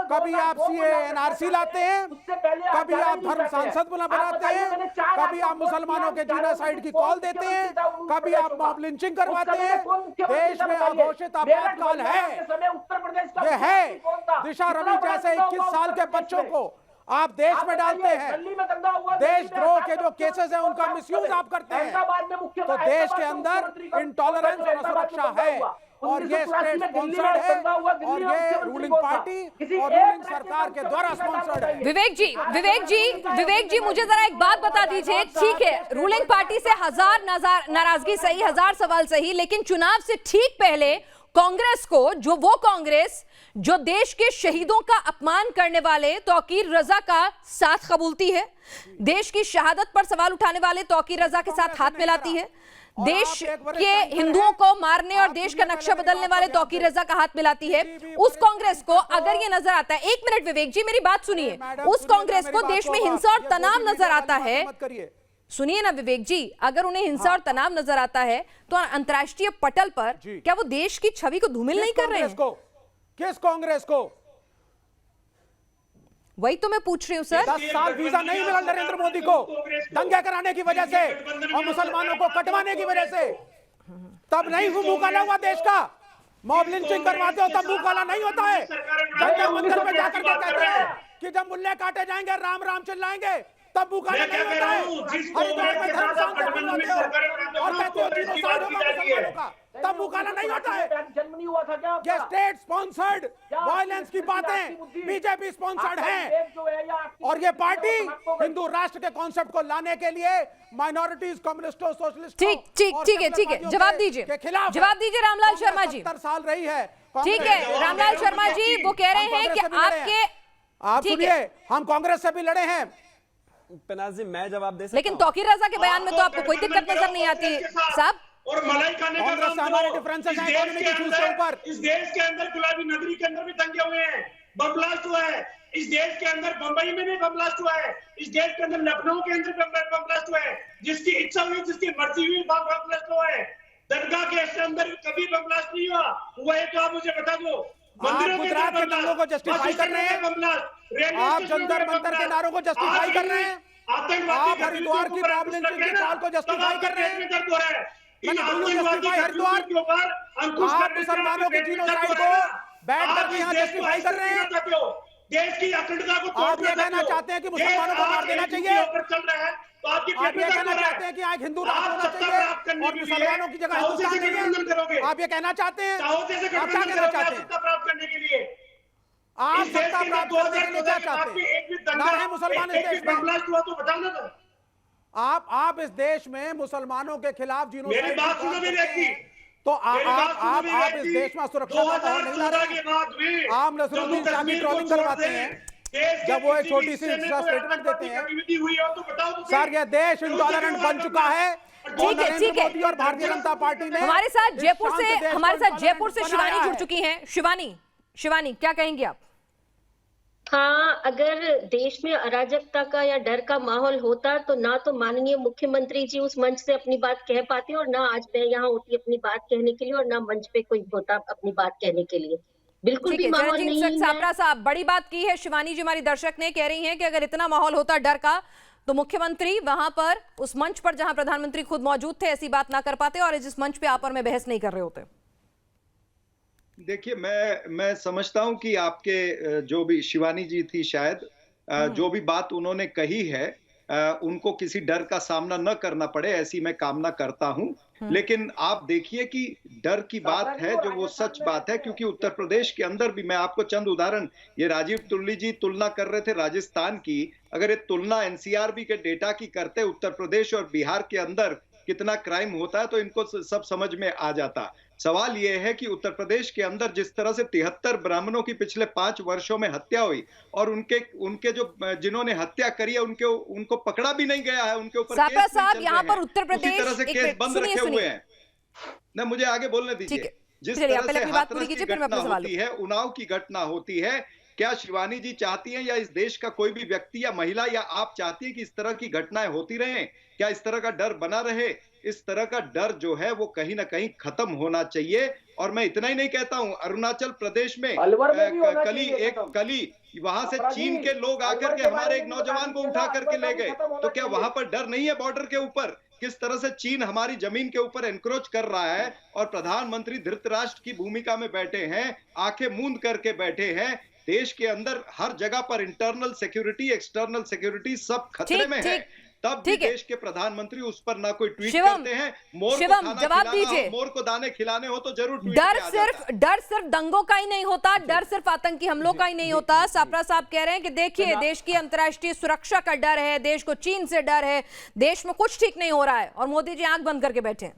कभी आप सीए एनआरसी लाते हैं, कभी आप धर्म सांसद बनाते हैं, कभी आप मुसलमानों के जीनोसाइड की कॉल देते हैं, कभी आप मॉब लिंचिंग करवाते हैं। देश में अघोषित आपातकाल है, ये है। दिशा रवि जैसे 21 साल के बच्चों को आप देश में डालते हैं, देशद्रोह के जो केसेस हैं उनका मिसयूज आप करते हैं, तो देश के अंदर इंटॉलरेंस और असुरक्षा है, और ये स्टेट स्पॉन्सर्ड है, और ये रूलिंग पार्टी और रूलिंग सरकार के द्वारा स्पॉन्सर्ड है। विवेक जी मुझे जरा एक बात बता दीजिए। ठीक है, रूलिंग पार्टी से हजार नाराजगी सही, हजार सवाल सही, लेकिन चुनाव से ठीक पहले कांग्रेस को, वो कांग्रेस जो देश के शहीदों का अपमान करने वाले तौकीर रजा का साथ कबूलती है, देश की शहादत पर सवाल उठाने वाले तौकीर रजा के साथ हाथ मिलाती है, देश के हिंदुओं को मारने और देश का नक्शा बदलने वाले तौकीर रजा का हाथ मिलाती है, उस कांग्रेस को अगर ये नजर आता है, 1 मिनट विवेक जी मेरी बात सुनिए, उस कांग्रेस को देश में हिंसा और तनाव नजर आता है, सुनिए ना विवेक जी, अगर उन्हें हिंसा और तनाव नजर आता है तो अंतर्राष्ट्रीय पटल पर क्या वो देश की छवि को धूमिल नहीं कर रहे हैं? किस कांग्रेस को? वही तो मैं पूछ रही हूँ सर। 10 साल वीजा नहीं मिला नरेंद्र मोदी को दंगे कराने की वजह से और मुसलमानों को कटवाने की वजह से, तब नहीं मुंह काला हुआ देश का। मॉब लिंचिंग करवाते हो तब मुंह काला नहीं होता है। जंतर मंतर पे जाकर के कहते हैं कि जब मुल्ले काटे जाएंगे राम राम चिल्लाएंगे, तब मुंह काला नहीं होता है। हरिद्वार में धर्म सांसद बनवाते हो और कहते हो जीनोसाइड होगा मुसलमानों का, तब मुंह काला नहीं होता है। जन्म नहीं हुआ था क्या? ये स्टेट स्पॉन्सर्ड वायलेंस की बातें बीजेपी स्पॉन्सर्ड हैं, और ये पार्टी हिंदू राष्ट्र के कॉन्सेप्ट को लाने के लिए माइनॉरिटीज, कम्युनिस्टों, सोशलिस्टों ठीक है, जवाब दीजिए रामलाल शर्मा जी। 70 साल रही है। ठीक है रामलाल शर्मा जी, वो कह रहे हैं कि आपके, आप सुनिए, हम कांग्रेस से भी लड़े हैं, पिनाज जी मैं जवाब दे सकता लेकिन हूं? तौकीर रजा के बयान में तो आपको कोई दिक्कत नजर नहीं आती है साहब। और मलाई खाने का कांग्रेस से हमारे डिफरेंसेस हैं इकोनॉमिक इश्यूज के ऊपर। इस देश के अंदर गुलाबी नगरी के अंदर भी दंगे हुए हैं, बम ब्लास्ट हुआ है। इस देश के अंदर बंबई में भी बम ब्लास्ट हुआ है। इस देश के अंदर लखनऊ के अंदर बम ब्लास्ट हुआ है। जिसकी इच्छा हुई, जिसकी मर्जी हुई बम ब्लास्ट हुआ है। दरगाह के अंदर कभी बम ब्लास्ट नहीं हुआ है तो आप मुझे बता दो। आप गुजरात के दंगों को जस्टिफाई कर रहे हैं, आप जंतर मंतर के नारों को जस्टिफाई कर रहे हैं, आप हरिद्वार की प्रॉब्लम की कॉल को जस्टिफाई कर रहे हैं। हरिद्वार आप मुसलमानों के जीनोसाइड को बैठ कर यहाँ जस्टिफाई कर रहे हैं। देश की अखंडता को आप ये कहना चाहते हैं कि मुसलमानों को मार देना चाहिए, चल रहा है तो आप ये कहना चाहते हैं कि आज हिंदू राष्ट्र होना चाहिए और मुसलमानों की जगह हिंदुस्तान नहीं है, आप ये कहना चाहते हैं? आप क्या कहना चाहते हैं? प्राप्त करने के लिए आप सत्ता प्राप्त करने के लिए क्या चाहते हैं? ना है मुसलमान इस देश में, हुआ तो बताना था। आप इस देश में मुसलमानों के खिलाफ जिन्होंने मेरी बात सुनो मेरे की, तो आप इस देश में सुरक्षा का माहौल नहीं ला रहे। आप नसरुद्दीन शाह की ट्रोलिंग करवाते हैं जब वो एक छोटी सी स्टेटमेंट देते हैं। सर ये देश इंटॉलरेंट बन चुका है। ठीक है ठीक है, और भारतीय जनता पार्टी ने हमारे साथ जयपुर से शिवानी जुड़ चुकी हैं। शिवानी क्या कहेंगे आप? हाँ, अगर देश में अराजकता का या डर का माहौल होता तो ना तो माननीय मुख्यमंत्री जी उस मंच से अपनी बात कह पाते और ना आज मैं यहाँ होती अपनी बात कहने के लिए और ना मंच पे कोई होता अपनी बात कहने के लिए। बिल्कुल भी माहौल नहीं है। सापरा साहब बड़ी बात की है शिवानी जी, हमारी दर्शक ने कह रही हैं कि अगर इतना माहौल होता डर का तो मुख्यमंत्री वहां पर उस मंच पर जहां प्रधानमंत्री खुद मौजूद थे ऐसी बात ना कर पाते और इस मंच पे आपस में बहस नहीं कर रहे होते। देखिए मैं समझता हूं कि आपके जो भी शिवानी जी थी शायद जो भी बात उन्होंने कही है उनको किसी डर का सामना न करना पड़े ऐसी मैं कामना करता हूं। लेकिन आप देखिए कि डर की बात है जो वो सच बात है, क्योंकि उत्तर प्रदेश के अंदर भी मैं आपको चंद उदाहरण, ये राजीव तुल्ली जी तुलना कर रहे थे राजस्थान की, अगर ये तुलना एनसीआरबी के डेटा की करते उत्तर प्रदेश और बिहार के अंदर कितना क्राइम होता है तो इनको सब समझ में आ जाता। सवाल यह है कि उत्तर प्रदेश के अंदर जिस तरह से 73 ब्राह्मणों की पिछले 5 वर्षों में हत्या हुई और उनके जो जिन्होंने हत्या करी है उनको पकड़ा भी नहीं गया है, उनके ऊपर केस नहीं चल यहाँ पर उत्तर प्रदेश तरह से केस बंद रखे हुए हैं। ना मुझे आगे बोलने दीजिए। जिस तरह से हाथरस की घटना होती है, उन्नाव की घटना होती है, क्या शिवानी जी चाहती हैं या इस देश का कोई भी व्यक्ति या महिला या आप चाहती है कि इस तरह की घटनाएं होती रहें? क्या इस तरह का डर बना रहे? इस तरह का डर जो है वो कहीं ना कहीं खत्म होना चाहिए। और मैं इतना ही नहीं कहता हूं, अरुणाचल प्रदेश में कली वहां से चीन के लोग आकर के हमारे एक नौजवान को उठा करके ले गए, तो क्या वहां पर डर नहीं है? बॉर्डर के ऊपर किस तरह से चीन हमारी जमीन के ऊपर एनक्रोच कर रहा है और प्रधानमंत्री धृतराष्ट्र की भूमिका में बैठे हैं, आंखें मूंद करके बैठे हैं। देश के अंदर हर जगह पर इंटरनल सिक्योरिटी, एक्सटर्नल सिक्योरिटी सब खतरे में है। तब भी देश के प्रधानमंत्री उस पर ना कोई ट्वीट करते हैं। मोर को दाने खिलाने हो तो जरूर ट्वीट डर सिर्फ दंगों का ही नहीं होता, डर सिर्फ आतंकी हमलों का ही नहीं होता। सापरा साहब कह रहे हैं कि देखिए देश की अंतर्राष्ट्रीय सुरक्षा का डर है, देश को चीन से डर है, देश में कुछ ठीक नहीं हो रहा है और मोदी जी आंख बंद करके बैठे हैं।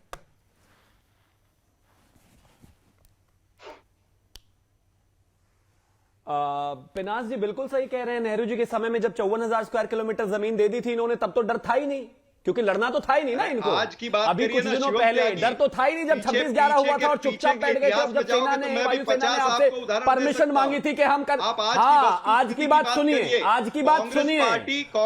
पिनाज जी बिल्कुल सही कह रहे हैं। नेहरू जी के समय में जब 54,000 स्क्वायर किलोमीटर जमीन दे दी थी इन्होंने, तब तो डर था ही नहीं, क्योंकि लड़ना तो था ही नहीं ना इनको। आज की बात अभी कुछ दिनों पहले डर तो था ही नहीं जब 26/11 हुआ था और चुपचाप बैठ गए थे। जब सेना ने, वायुसेना ने आपसे परमिशन मांगी थी कि हम हाँ, आज की बात सुनिए, आज की बात सुनिए।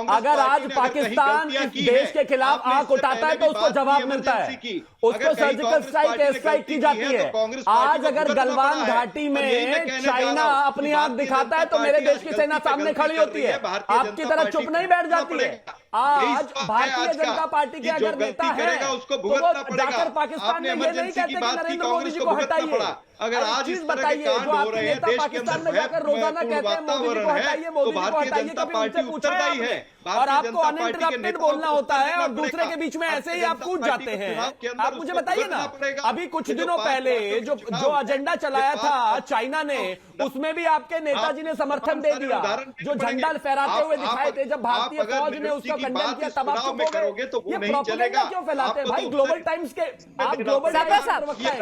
अगर आज पाकिस्तान इस देश के खिलाफ आंख उठाता है तो उसको जवाब मिलता है, उसको सर्जिकल स्ट्राइक, एयर स्ट्राइक की जाती है। आज अगर गलवान घाटी में चाइना अपनी आंख दिखाता है तो मेरे देश की सेना सामने खड़ी होती है, आपकी तरह चुप नहीं बैठ जाती है। आज भारतीय जनता पार्टी के अगर नेता है तो वो जाकर पाकिस्तान में ये नहीं कहते कि नरेंद्र मोदी जी को हटाइए। अगर आज इस तरह के कांड हो रहे हैं देश के अंदर, जाकर रोजाना कहते हैं मोदी जी को हटाइए, मोदी जी को हटाइए, कभी उनसे पूछा है और आपको अनइंटरप्टेड बोलना होता है और दूसरे के बीच में ऐसे ही आप कूद जाते हैं। आप मुझे बताइए ना, अभी कुछ दिनों पहले जो एजेंडा चलाया था चाइना ने, उसमें भी आपके नेताजी ने समर्थन दे दिया। जो झंडा फहराते हुए दिखाए थे, जब भारतीय फौज ने उसका खंडन किया तब आप चुप हो गए। ये प्रोपेगेंडा क्यों फैलाते हैं भाई? ग्लोबल टाइम्स के आप ग्लोबल टाइम्स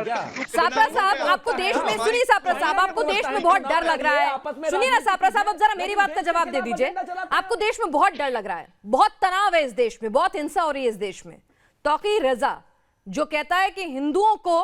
क्या? सापरा साहब आपको देश में, सुनिए सापरा साहब, आपको देश में बहुत डर लग रहा है। सुनिए ना सापरा साहब, अब जरा मेरी बात का जवाब दे दीजिए। आपको देश में बहुत डर लग रहा है, बहुत तनाव है इस देश में, बहुत हिंसा हो रही है इस देश में। तौकीर रजा जो कहता है कि हिंदुओं को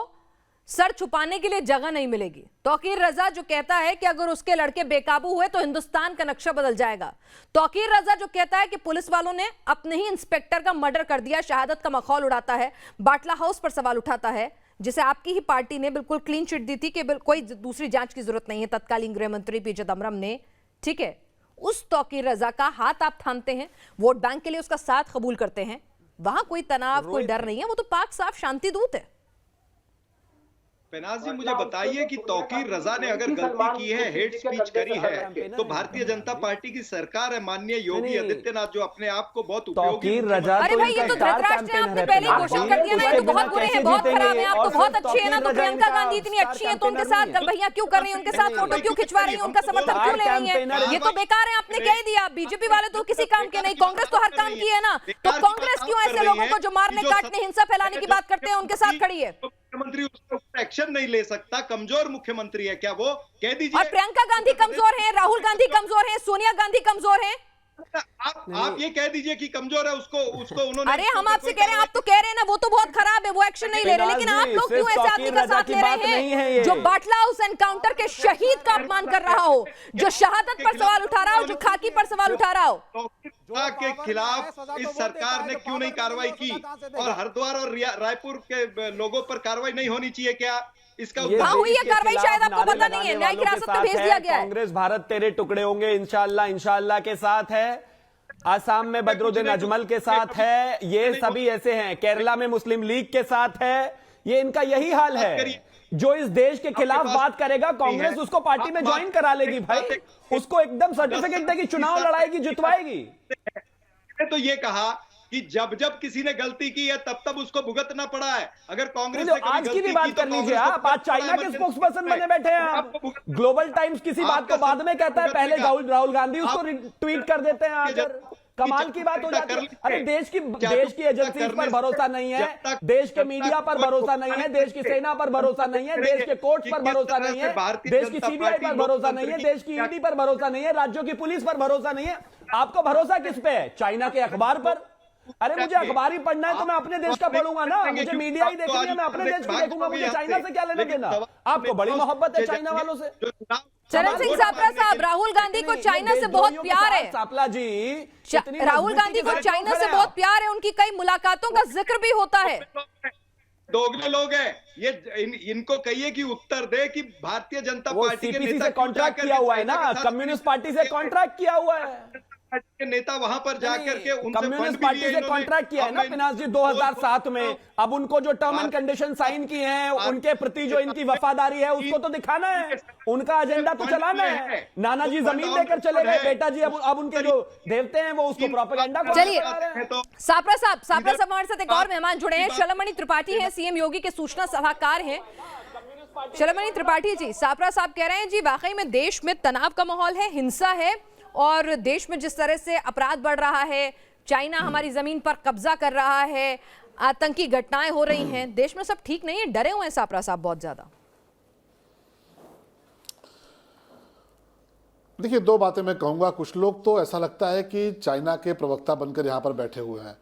सर छुपाने के लिए जगह नहीं मिलेगी, तौकीर रजा जो कहता है कि अगर उसके लड़के बेकाबू हुए तो हिंदुस्तान का नक्शा बदल जाएगा, तौकीर रजा जो कहता है कि पुलिस वालों ने अपने ही इंस्पेक्टर का मर्डर कर दिया, शहादत का मखौल उड़ाता है, बाटला हाउस पर सवाल उठाता है, जिसे आपकी ही पार्टी ने बिल्कुल क्लीन चिट दी थी कि कोई दूसरी जांच की जरूरत नहीं है, तत्कालीन गृह मंत्री पी चिदम्बरम ने, ठीक है। उस तौकीर रजा का हाथ आप थामते हैं, वोट बैंक के लिए उसका साथ कबूल करते हैं, वहां कोई तनाव, कोई डर नहीं है, वो तो पाक साफ शांति दूत है। पेनाज जी, मुझे बताइए कि तौकीर रजा ने अगर गलती की है, हेट स्पीच करी है, तो भारतीय जनता पार्टी की सरकार है, माननीय योगी आदित्यनाथ, जो अपने आप को बहुत उपयोगी, अरे भाई ये तो धृतराष्ट्र ने आपने पहले ही घोषित कर दिया ना, ये तो बहुत बुरे हैं, बहुत खराब है, आप तो बहुत अच्छे हैं ना, तो प्रियंका गांधी इतनी अच्छी है तो उनके साथ भैया क्यों कर रही है, उनके साथ फोटो क्यों खिंचवा रही है, उनका समर्थन क्यों ले रही है, ये तो बेकार है, आपने कह ही दिया। बीजेपी वाले तो किसी काम के नहीं, कांग्रेस तो हर काम की है ना, तो कांग्रेस क्यों ऐसे लोगों को जो मारने काटने हिंसा फैलाने की बात करते हैं उनके साथ खड़ी है? मुख्यमंत्री उसके ऊपर एक्शन नहीं ले सकता, कमजोर मुख्यमंत्री है क्या वो? कह दीजिए। और प्रियंका गांधी कमजोर है, राहुल गांधी कमजोर है, सोनिया गांधी कमजोर है। आप ये कह दीजिए कि कमजोर है, उसको उन्होंने। अरे हम आपसे कह रहे हैं, आप तो कह रहे हैं ना वो तो बहुत खराब है, वो एक्शन नहीं ले रहे, लेकिन आप लोग क्यों ऐसे आदमी का साथ ले रहे हैं जो बाटला हाउस एनकाउंटर के शहीद का अपमान कर रहा हो, जो शहादत पर सवाल उठा रहा हो, जो खाकी पर सवाल उठा रहा हो? के खिलाफ इस सरकार ने क्यों नहीं कार्रवाई की, और हरिद्वार और रायपुर के लोगों पर कार्रवाई नहीं होनी चाहिए क्या? इसका हुई है कार्रवाई, शायद आपको पता नहीं है, न्यायिक हिरासत में भेज दिया गया है। कांग्रेस भारत तेरे टुकड़े होंगे इंशाल्लाह के साथ है, आसाम में बदरुद्दीन अजमल के साथ है, ये सभी ऐसे हैं, केरला में मुस्लिम लीग के साथ है, ये इनका यही हाल है। जो इस देश के खिलाफ बात करेगा कांग्रेस उसको पार्टी में ज्वाइन करा लेगी भाई, उसको एकदम सर्टिफिकेट देगी, चुनाव लड़ाएगी, जितवाएगी। तो ये कहा कि जब किसी ने गलती की है तब उसको भुगतना पड़ा है। अगर कांग्रेस ने आज की भी बात कर लीजिए आप, आज चाइना के स्पोक्स पर्सन बने बैठे हैं आप। ग्लोबल टाइम्स किसी बात को बाद में कहता है, पहले राहुल गांधी उसको ट्वीट कर देते हैं आकर, कमाल की बात हो जाती है। अरे देश की एजेंसीज पर भरोसा नहीं है, देश के मीडिया पर भरोसा नहीं है, देश की सेना पर भरोसा नहीं है, देश के कोर्ट पर भरोसा नहीं है, देश की सीबीआई पर भरोसा नहीं है, देश की ईडी पर भरोसा नहीं है, राज्यों की पुलिस पर भरोसा नहीं है। आपको भरोसा किस पे है? चाइना के अखबार पर? अरे मुझे अखबार ही पढ़ना है तो मैं अपने देश का पढ़ूंगा ना, मुझे मीडिया ही देखनी है, मैं अपने देश को देखूंगा, मुझे चाइना से क्या लेना देना? आपको बड़ी मोहब्बत है चाइना वालों से। चरण सिंह सापला साहब, राहुल गांधी को चाइना से बहुत प्यार है। सापला जी, राहुल गांधी को चाइना से बहुत प्यार है, उनकी कई मुलाकातों का जिक्र भी होता है। दोगले लोग हैं ये, इनको कहिए कि उत्तर दे कि भारतीय जनता पार्टी के नेता से कॉन्ट्रैक्ट किया हुआ है ना, कम्युनिस्ट पार्टी से कॉन्ट्रैक्ट किया हुआ है, के नेता वहां पर जाकर के कम्युनिस्ट पार्टी से कॉन्ट्रैक्ट किया है ना पिनाज जी 2007 में। अब उनको जो टर्म एंड कंडीशन साइन की हैं, उनके प्रति जो इनकी वफादारी है उसको तो दिखाना है, उनका एजेंडा तो चलाना है। नाना जी जमीन देकर चले गए, बेटा जी अब उनके जो देवते हैं वो उसको प्रोपेगेंडा। चलिए सापरा साहब हमारे साथ एक और मेहमान जुड़े हैं, शलमणि त्रिपाठी हैं, सीएम योगी के सूचना सलाहकार हैं। शलमणि त्रिपाठी जी, सापरा साहब कह रहे हैं जी वाकई में देश में तनाव का माहौल है, हिंसा है, और देश में जिस तरह से अपराध बढ़ रहा है, चाइना हमारी जमीन पर कब्जा कर रहा है, आतंकी घटनाएं हो रही हैं, देश में सब ठीक नहीं है, डरे हुए हैं सापरा साहब बहुत ज्यादा। देखिए, दो बातें मैं कहूंगा। कुछ लोग तो ऐसा लगता है कि चाइना के प्रवक्ता बनकर यहां पर बैठे हुए हैं।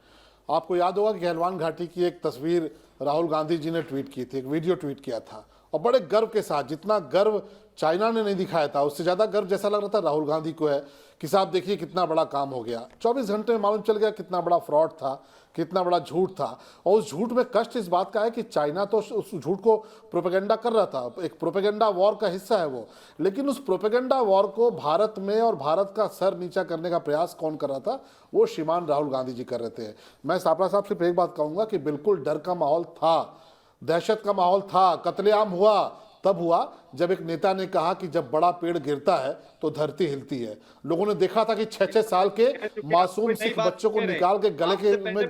आपको याद होगा कि गहलवान घाटी की एक तस्वीर राहुल गांधी जी ने ट्वीट की थी, एक वीडियो ट्वीट किया था, और बड़े गर्व के साथ, जितना गर्व चाइना ने नहीं दिखाया था उससे ज़्यादा गर्व जैसा लग रहा था राहुल गांधी को है कि साहब देखिए कितना बड़ा काम हो गया। 24 घंटे में मालूम चल गया कितना बड़ा फ्रॉड था, कितना बड़ा झूठ था। और उस झूठ में कष्ट इस बात का है कि चाइना तो उस झूठ को प्रोपेगेंडा कर रहा था, एक प्रोपेगेंडा वॉर का हिस्सा है वो, लेकिन उस प्रोपेगेंडा वॉर को भारत में और भारत का सर नीचा करने का प्रयास कौन कर रहा था? वो श्रीमान राहुल गांधी जी कर रहे थे। मैं सापरा साहब से एक बात कहूँगा कि बिल्कुल डर का माहौल था, दहशत का माहौल था, कत्लेआम हुआ तब हुआ जब एक नेता ने कहा कि जब बड़ा पेड़ गिरता है तो धरती हिलती है। लोगों ने देखा था कि 6-6 साल के मासूम सिख बच्चों को निकाल के गले में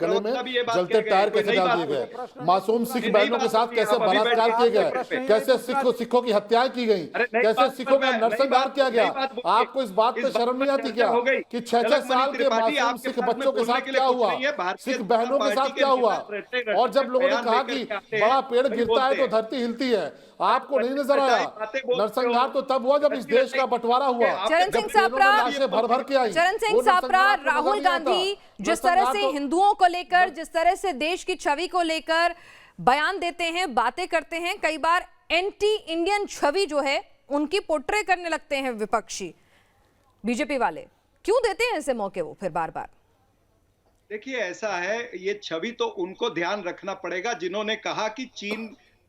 जलते टायर कैसे डाल दिए गए, मासूम सिख बहनों के साथ कैसे बलात्कार किए गए, कैसे सिखों की हत्याएं की गई, कैसे सिखों का नरसंहार किया गया। आपको इस बात पे शर्म नहीं आती क्या कि 6-6 साल के मासूम सिख बच्चों के साथ क्या हुआ, सिख बहनों के साथ क्या हुआ? और जब लोगों ने कहा कि बड़ा पेड़ गिरता है तो धरती हिलती है, आपको नहीं नजर आया? नरसंहार तो तब हुआ जब इस देश का बंटवारा हुआ, चरण सिंह सापरा, भर के आई। चरण सिंह सापरा, राहुल गांधी जिस तरह से हिंदुओं को लेकर, जिस तरह से देश की छवि को लेकर बयान देते हैं, बातें करते हैं, कई बार एंटी इंडियन छवि जो है उनकी पोर्ट्रे करने लगते हैं विपक्षी बीजेपी वाले। क्यों देते हैं ऐसे मौके वो फिर बार बार? देखिए, ऐसा है, ये छवि तो उनको ध्यान रखना पड़ेगा जिन्होंने कहा कि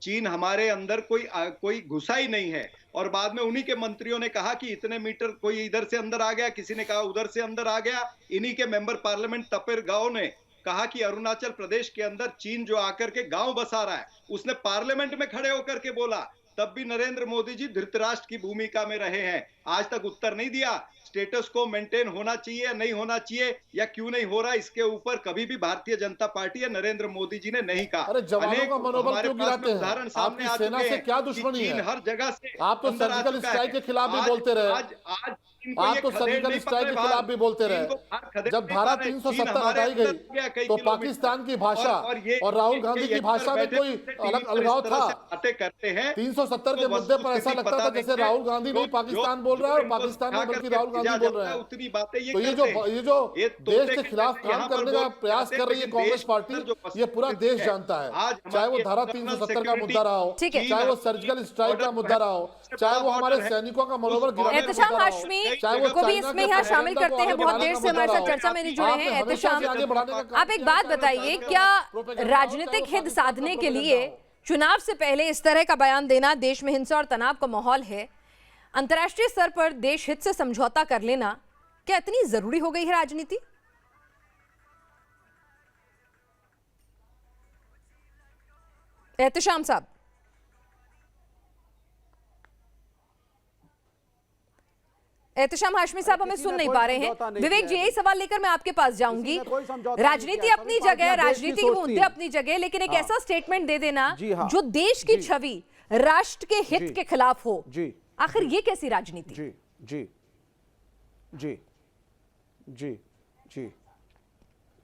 चीन हमारे अंदर कोई घुसा ही नहीं है, और बाद में उन्हीं के मंत्रियों ने कहा कि इतने मीटर, कोई इधर से अंदर आ गया, किसी ने कहा उधर से अंदर आ गया। इन्हीं के मेंबर पार्लियामेंट तपेर गांव ने कहा कि अरुणाचल प्रदेश के अंदर चीन जो आकर के गांव बसा रहा है, उसने पार्लियामेंट में खड़े होकर के बोला। तब भी नरेंद्र मोदी जी धृतराष्ट्र की भूमिका में रहे हैं, आज तक उत्तर नहीं दिया। स्टेटस को मेंटेन होना चाहिए या नहीं होना चाहिए, या क्यों नहीं हो रहा, इसके ऊपर कभी भी भारतीय जनता पार्टी या नरेंद्र मोदी जी ने नहीं कहा। अरे जवानों का मनोबल क्यों गिराते हैं? उदाहरण सामने आ सेना चुके से हैं क्या दुश्मनी है? हर जगह से आप तो सर्जिकल स्ट्राइक के खिलाफ भी बोलते रहे, आप तो सर्जिकल स्ट्राइक के खिलाफ भी बोलते रहे। जब धारा 370 हटाई गई तो पाकिस्तान की भाषा और राहुल गांधी की भाषा में कोई अलग अलगाव था? 370 के मुद्दे पर ऐसा लगता था जैसे राहुल गांधी नहीं पाकिस्तान बोल रहा है और पाकिस्तान में बल्कि राहुल गांधी बोल रहे हैं। तो ये जो देश के खिलाफ काम करने का प्रयास कर रही है कांग्रेस पार्टी, ये पूरा देश जानता है। चाहे वो धारा 370 का मुद्दा रहा हो, चाहे वो सर्जिकल स्ट्राइक का मुद्दा रहा हो, चाहे वो हमारे सैनिकों का मनोबल गिराने का मुद्दा रहा हो, को भी इसमें यहाँ शामिल करते हैं। बहुत देर से हमारे साथ चर्चा में नहीं जुड़े हैं एहतेशाम। आप एक बात बताइए, क्या राजनीतिक हित साधने के लिए चुनाव से पहले इस तरह का बयान देना, देश में हिंसा और तनाव का माहौल है, अंतर्राष्ट्रीय स्तर पर देश हित से समझौता कर लेना, क्या इतनी जरूरी हो गई है राजनीति? एहतेशाम साहब, एहतेशाम हाशमी साहब हमें सुन नहीं पा रहे हैं। विवेक जी, यही सवाल लेकर मैं आपके पास जाऊंगी। राजनीति अपनी जगह, राजनीति के मुद्दे अपनी जगह, लेकिन एक ऐसा स्टेटमेंट दे देना जो देश की छवि, राष्ट्र के हित के खिलाफ हो, आखिर ये कैसी राजनीति? जी जी जी जी जी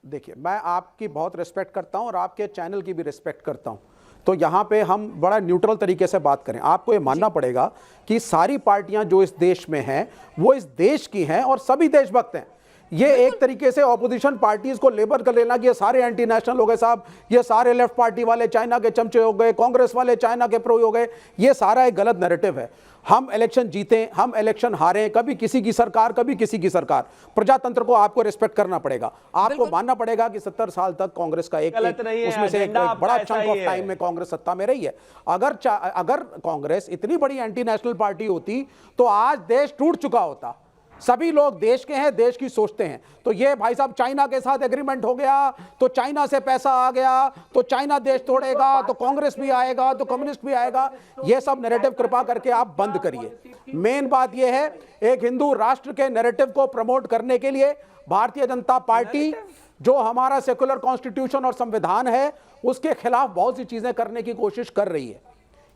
देखिए, मैं आपकी बहुत रिस्पेक्ट करता हूं और आपके चैनल की भी रिस्पेक्ट करता हूं, तो यहाँ पे हम बड़ा न्यूट्रल तरीके से बात करें। आपको ये मानना पड़ेगा कि सारी पार्टियां जो इस देश में हैं वो इस देश की हैं और सभी देशभक्त हैं। ये एक तरीके से ऑपोजिशन पार्टीज को लेबल कर लेना कि ये सारे एंटी नेशनल हो गए साहब, ये सारे लेफ्ट पार्टी वाले चाइना के चमचे हो गए, कांग्रेस वाले चाइना के प्रो हो गए, ये सारा एक गलत नैरेटिव है। हम इलेक्शन जीते, हम इलेक्शन हारे, कभी किसी की सरकार कभी किसी की सरकार, प्रजातंत्र को आपको रिस्पेक्ट करना पड़ेगा। आपको मानना पड़ेगा कि 70 साल तक कांग्रेस का उसमें से एक बड़ा चंक ऑफ टाइम में कांग्रेस सत्ता में रही है। अगर कांग्रेस इतनी बड़ी एंटी नेशनल पार्टी होती तो आज देश टूट चुका होता। सभी लोग देश के हैं, देश की सोचते हैं। तो ये भाई साहब चाइना के साथ एग्रीमेंट हो गया तो चाइना से पैसा आ गया तो चाइना देश तोड़ेगा तो कांग्रेस भी आएगा तो कम्युनिस्ट भी आएगा, ये सब नैरेटिव कृपा करके आप बंद करिए। मेन बात ये है, एक हिंदू राष्ट्र के नैरेटिव को प्रमोट करने के लिए भारतीय जनता पार्टी जो हमारा सेकुलर कॉन्स्टिट्यूशन और संविधान है उसके खिलाफ बहुत सी चीजें करने की कोशिश कर रही है।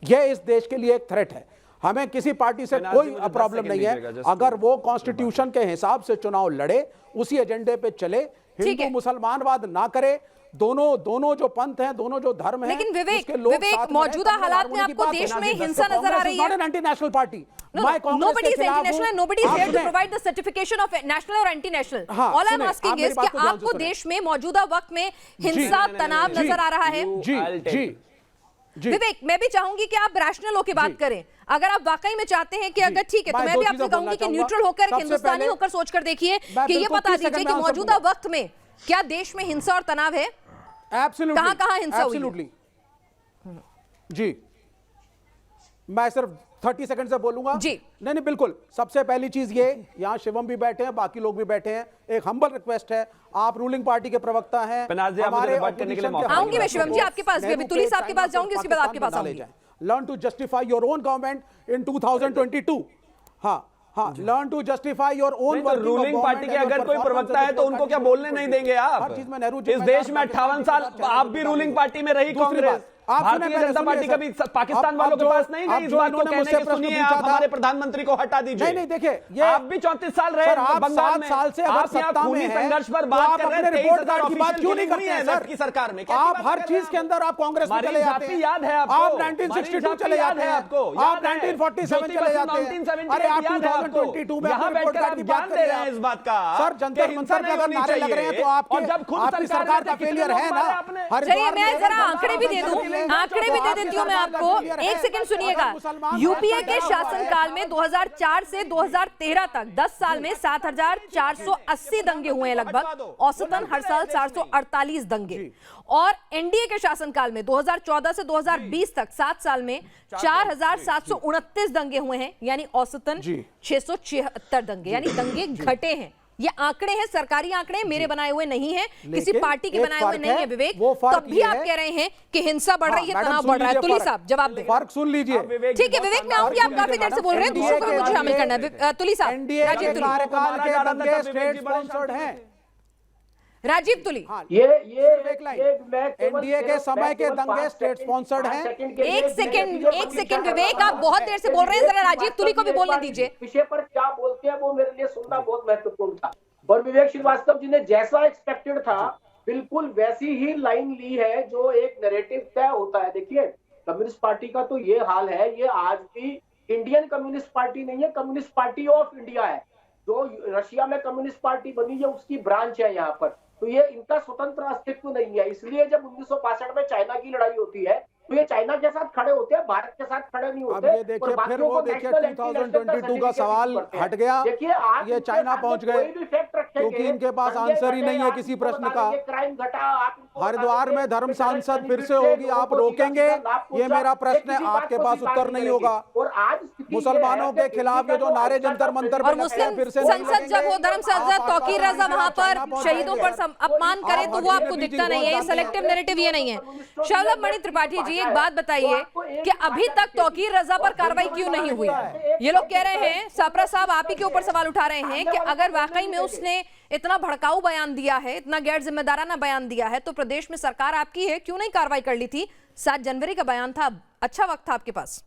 यह इस देश के लिए एक थ्रेट है। हमें किसी पार्टी से कोई प्रॉब्लम नहीं है अगर वो कॉन्स्टिट्यूशन के हिसाब से चुनाव लड़े, उसी एजेंडे पे चले, हिंदू मुसलमानवाद ना करे। दोनों जो पंथ हैं, दोनों जो धर्म हैं, लेकिन विवेक मौजूदा हालात में आपको देश में हिंसा नजर आ रही है। Not an anti national party. Nobody is anti-national and nobody is here to provide the certification of national or anti-national. All I'm asking is कि आपको देश में मौजूदा वक्त में हिंसा, तनाव नजर आ रहा है? जी विवेक, मैं भी चाहूंगी कि आप रैशनल होकर बात करें। अगर आप वाकई में चाहते हैं कि अगर ठीक है तो मैं भी आपसे कहूंगी कि न्यूट्रल होकर, हिंदुस्तानी होकर सोच कर देखिए कि ये बता दीजिए कि मौजूदा वक्त में क्या देश में हिंसा और तनाव है? कहां हिंसा हुई है? जी, मैं सिर्फ 30 सेकंड से बोलूंगा जी। नहीं बिल्कुल। सबसे पहली चीज ये, यहाँ शिवम भी बैठे हैं, बाकी लोग भी बैठे हैं, एक हम्बल रिक्वेस्ट है, आप रूलिंग पार्टी के प्रवक्ता हैं, आऊंगी मैं शिवम जी आपके पास भी, अभी तुली साहब के पास जाऊंगी, उसके बाद आपके पास आऊंगी। Learn to justify your own government in 2022। हाँ, learn to justify your own. Ruling party के अगर कोई प्रवक्ता है तो उनको क्या बोलने नहीं देंगे आप? हर चीज में नेहरू इस देश में 58 साल आप भी रूलिंग पार्टी में रही कांग्रेस। भारतीय जनता पार्टी कभी पाकिस्तान वालों के पास नहीं गई इस बात को कहने के सुनिए आप हमारे प्रधानमंत्री को हटा दीजिए। नहीं देखिए, ये आप भी 34 साल रहे बंगाल में, साल से आप यहाँ खूनी संघर्ष पर बात कर रहे हैं। रिपोर्ट कार्ड की बात क्यों नहीं करते हैं सर की सरकार में? आप हर चीज के अंदर आप कांग्रेस में चले जाते हैं। याद है आपको? आप 1962 चले जाते हैं, आपको आप 1947 चले जाते हैं। अरे आप 2022 में यहाँ बैठकर आप ज्ञान दे रहे हैं इस बात का सर। जंतर मंतर पे अगर नारे लग रहे हैं तो आपकी सरकार का फेलियर है ना। चलिए मैं जरा आंकड़े भी दे दूं, आंकड़े भी देती हूं मैं आपको। एक सेकंड सुनिएगा। यूपीए के शासनकाल में 2004 से 2013 तक 10 साल में 7,480 दंगे हुए हैं लगभग, औसतन हर साल 448 दंगे। और एनडीए के शासनकाल में 2014 से 2020 तक 7 साल में 4,729 दंगे हुए हैं, यानी औसतन 676 दंगे, यानी दंगे घटे हैं। ये आंकड़े हैं, सरकारी आंकड़े, मेरे बनाए हुए नहीं हैं, किसी पार्टी के बनाए हुए नहीं है विवेक। तब भी आप कह रहे हैं कि हिंसा बढ़ रही है, तनाव बढ़ रहा है। तुली साहब जवाब दें। फर्क सुन लीजिए। ठीक है विवेक, मैं आऊंगी, आप काफी देर से बोल रहे हैं, दूसरों को भी मुझे शामिल करना है। तुली साहब, राजीव तुली। राजीव तुली, ये एनडीए के समय के दंगे स्टेट स्पॉन्सर्ड हैं। एक सेकंड विवेक, आप बहुत देर से बोल रहे हैं, जरा राजीव तुली को भी बोलने दीजिए। विषय पर क्या बोलते हैं वो मेरे लिए सुनना बहुत महत्वपूर्ण था। और विवेक श्रीवास्तव जी ने जैसा एक्सपेक्टेड था बिल्कुल वैसी ही लाइन ली है जो एक नैरेटिव तय होता है। देखिए, कम्युनिस्ट पार्टी का तो ये हाल है, ये आज भी इंडियन कम्युनिस्ट पार्टी नहीं है, कम्युनिस्ट पार्टी ऑफ इंडिया है। जो रशिया में कम्युनिस्ट पार्टी बनी है उसकी ब्रांच है यहाँ पर। तो ये इनका स्वतंत्र अस्तित्व नहीं है। इसलिए जब 1965 में चाइना की लड़ाई होती है तो ये चाइना के साथ खड़े होते हैं, भारत के साथ खड़े नहीं होते। अब ये देखिए, फिर वो देखिए 2022 का सवाल हट गया, ये चाइना पहुंच गए क्योंकि इनके पास आंसर ही नहीं है किसी प्रश्न का। हरिद्वार में धर्म सांसद फिर से होगी, आप रोकेंगे? ये मेरा प्रश्न है, आपके पास उत्तर नहीं होगा। मुसलमानों के खिलाफ ये जो नारे जंतर मंतर और मुस्लिम संसद जब वो धर्म सांसद तौकीर रजा वहां पर शहीदों पर अपमान करे तो वो आपको दिखता नहीं है। ये सेलेक्टिव नैरेटिव ये नहीं है। शलभ मणि त्रिपाठी जी, एक बात बताइए कि अभी तक तौकीर रजा पर कार्रवाई क्यों नहीं हुई? ये लोग कह रहे हैं, सापरा साहब आप ही के ऊपर सवाल उठा रहे हैं कि अगर वाकई में उसने इतना भड़काऊ बयान दिया है, इतना गैर जिम्मेदाराना बयान दिया है, तो प्रदेश में सरकार आपकी है, क्यों नहीं कार्रवाई कर ली थी? 7 जनवरी का बयान था, अच्छा वक्त था आपके पास।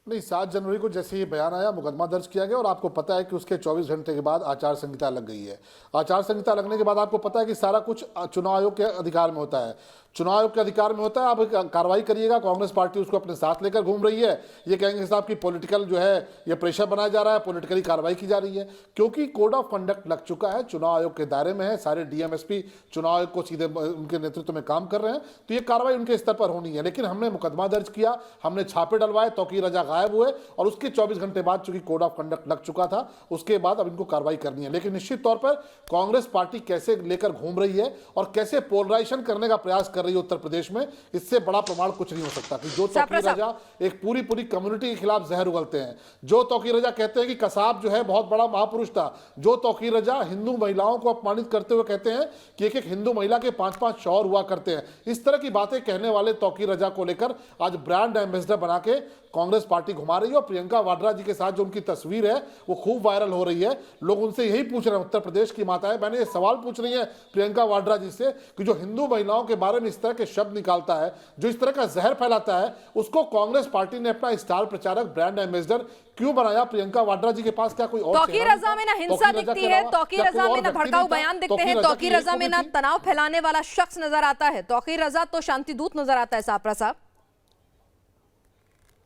नहीं, 7 जनवरी को जैसे ये बयान आया मुकदमा दर्ज किया गया और आपको पता है कि उसके 24 घंटे के बाद आचार संहिता लग गई है। आचार संहिता लगने के बाद आपको पता है कि सारा कुछ चुनाव आयोग के अधिकार में होता है। चुनाव आयोग के अधिकार में होता है, आप कार्रवाई करिएगा। कांग्रेस पार्टी उसको अपने साथ लेकर घूम रही है। ये कहेंगे साहब की पॉलिटिकल जो है ये प्रेशर बनाया जा रहा है, पॉलिटिकली कार्रवाई की जा रही है, क्योंकि कोड ऑफ कंडक्ट लग चुका है, चुनाव आयोग के दायरे में है। सारे डीएमएसपी चुनाव आयोग को सीधे उनके नेतृत्व में काम कर रहे हैं, तो ये कार्रवाई उनके स्तर पर होनी है। लेकिन हमने मुकदमा दर्ज किया, हमने छापे डलवाए, तौकीर रजा गायब हुए और उसके 24 घंटे बाद चूंकि कोड ऑफ कंडक्ट लग चुका था, उसके बाद अब इनको कार्रवाई करनी है। लेकिन निश्चित तौर पर कांग्रेस पार्टी कैसे लेकर घूम रही है और कैसे पोलराइजेशन करने का प्रयास कर रही है उत्तर प्रदेश में, इससे बड़ा प्रमाण कुछ नहीं हो सकता। कि जो तौकीर रजा एक पूरी कम्युनिटी के खिलाफ जहर उगलते हैं, जो तौकीर रजा कहते हैं कि कसाब जो है बहुत बड़ा महापुरुष था, जो तौकीर रजा हिंदू महिलाओं को अपमानित करते हुए कहते हैं कि एक हिंदू महिला के 5-5 शौहर हुआ करते हैं, इस तरह की बातें कहने वाले तौकीर रजा को लेकर आज ब्रांड एम्बेसडर बना के कांग्रेस पार्टी घुमा रही है। और प्रियंका वाड्रा जी के साथ जो उनकी तस्वीर है वो खूब वायरल हो रही है। लोग उनसे यही पूछ रहे हैं, उत्तर प्रदेश की माताएं मैंने ये सवाल पूछ रही है प्रियंका वाड्रा जी से कि जो हिंदू महिलाओं के बारे में इस तरह के शब्द निकालता है, जो इस तरह का जहर फैलाता है, उसको कांग्रेस पार्टी ने अपना स्टार प्रचारक ब्रांड एम्बेसडर क्यों बनाया? प्रियंका वाड्रा जी के पास क्या कोई और तौकीर रजा में ना हिंसा दिखती है, तौकीर रजा में ना भड़काऊ बयान दिखते हैं, तौकीर रजा में ना तनाव फैलाने वाला शख्स नजर आता है, तौकीर रजा तो शांति दूत नजर आता है। सापरा साहब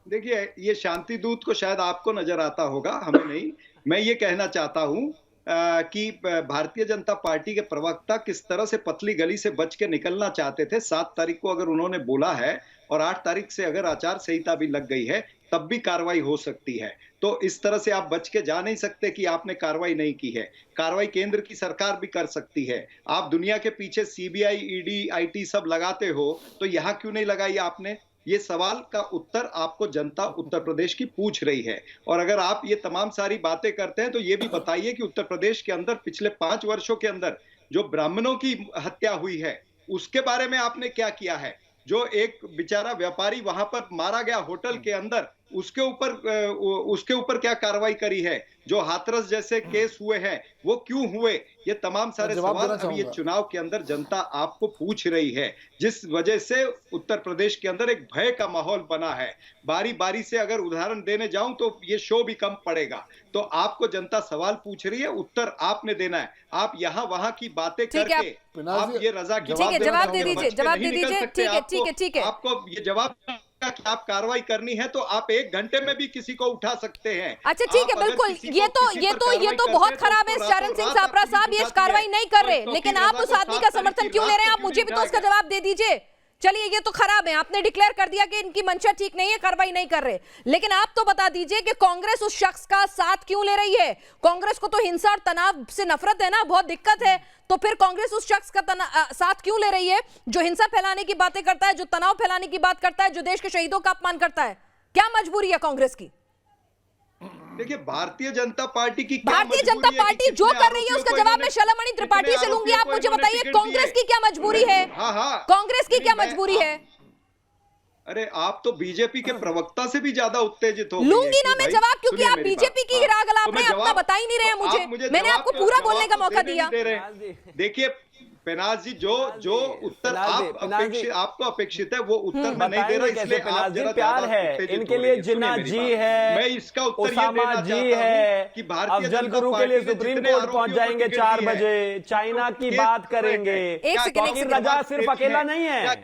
देखिए, ये शांति दूत को शायद आपको नजर आता होगा, हमें नहीं। मैं ये कहना चाहता हूं कि भारतीय जनता पार्टी के प्रवक्ता किस तरह से पतली गली से बच के निकलना चाहते थे। 7 तारीख को अगर उन्होंने बोला है और 8 तारीख से अगर आचार संहिता भी लग गई है तब भी कार्रवाई हो सकती है, तो इस तरह से आप बच के जा नहीं सकते कि आपने कार्रवाई नहीं की है। कार्रवाई केंद्र की सरकार भी कर सकती है। आप दुनिया के पीछे सीबीआई, ईडी, आईटी सब लगाते हो, तो यहाँ क्यों नहीं लगाई आपने? ये सवाल का उत्तर आपको जनता उत्तर प्रदेश की पूछ रही है। और अगर आप ये तमाम सारी बातें करते हैं तो ये भी बताइए कि उत्तर प्रदेश के अंदर पिछले 5 वर्षों के अंदर जो ब्राह्मणों की हत्या हुई है, उसके बारे में आपने क्या किया है? जो एक बेचारा व्यापारी वहां पर मारा गया होटल के अंदर, उसके ऊपर क्या कार्रवाई करी है? जो हाथरस जैसे केस हुए हैं वो क्यों हुए? ये तमाम सारे सवाल अभी ये चुनाव के अंदर जनता आपको पूछ रही है, जिस वजह से उत्तर प्रदेश के अंदर एक भय का माहौल बना है। बारी बारी से अगर उदाहरण देने जाऊं तो ये शो भी कम पड़ेगा। तो आपको जनता सवाल पूछ रही है, उत्तर आपने देना है। आप यहाँ वहां की बातें करके आप ये रजा जवाब दे दीजिए, जवाब दे दीजिए। ठीक है। आपको ये जवाब कि आप कार्रवाई करनी है तो आप 1 घंटे में भी किसी को उठा सकते हैं। अच्छा ठीक है, बिल्कुल। ये तो बहुत खराब है चरण सिंह सापरा साहब, ये कार्रवाई नहीं कर रहे, लेकिन आप उस आदमी का समर्थन क्यों ले रहे हैं? आप मुझे भी तो उसका जवाब दे दीजिए। चलिए, ये तो खराब है, आपने डिक्लेयर कर दिया कि इनकी मंशा ठीक नहीं है, कार्रवाई नहीं कर रहे, लेकिन आप तो बता दीजिए कि कांग्रेस उस शख्स का साथ क्यों ले रही है? कांग्रेस को तो हिंसा और तनाव से नफरत है ना, बहुत दिक्कत है, तो फिर कांग्रेस उस शख्स का साथ क्यों ले रही है जो हिंसा फैलाने की बातें करता है, जो तनाव फैलाने की बात करता है, जो देश के शहीदों का अपमान करता है? क्या मजबूरी है कांग्रेस की? देखिए, भारतीय जनता पार्टी की भारतीय जनता पार्टी जो कर रही है उसका जवाब मैं शैलामणि त्रिपाठी से लूंगी। आप मुझे बताइए, कांग्रेस की क्या मजबूरी है? कांग्रेस की क्या मजबूरी है? अरे आप तो बीजेपी के प्रवक्ता से भी ज्यादा उत्तेजित हो। लूंगी ना मैं जवाब, क्योंकि आप बीजेपी की राग अलाप रहे हैं, अपना बता ही नहीं रहे हैं मुझे। मैंने आपको पूरा बोलने का मौका दिया। देखिए पेनाज जी, जो उत्तर आपको अपेक्षित है वो उत्तर में नहीं दे रहा, इसलिए आप जरा प्यार है इनके लिए। जिन्ना जी है, मैं इसका उत्तर उसामा जी है कि अफजल गुरु के लिए सुप्रीम कोर्ट पहुंच जाएंगे 4 बजे, चाइना की बात करेंगे। रजा सिर्फ अकेला नहीं है,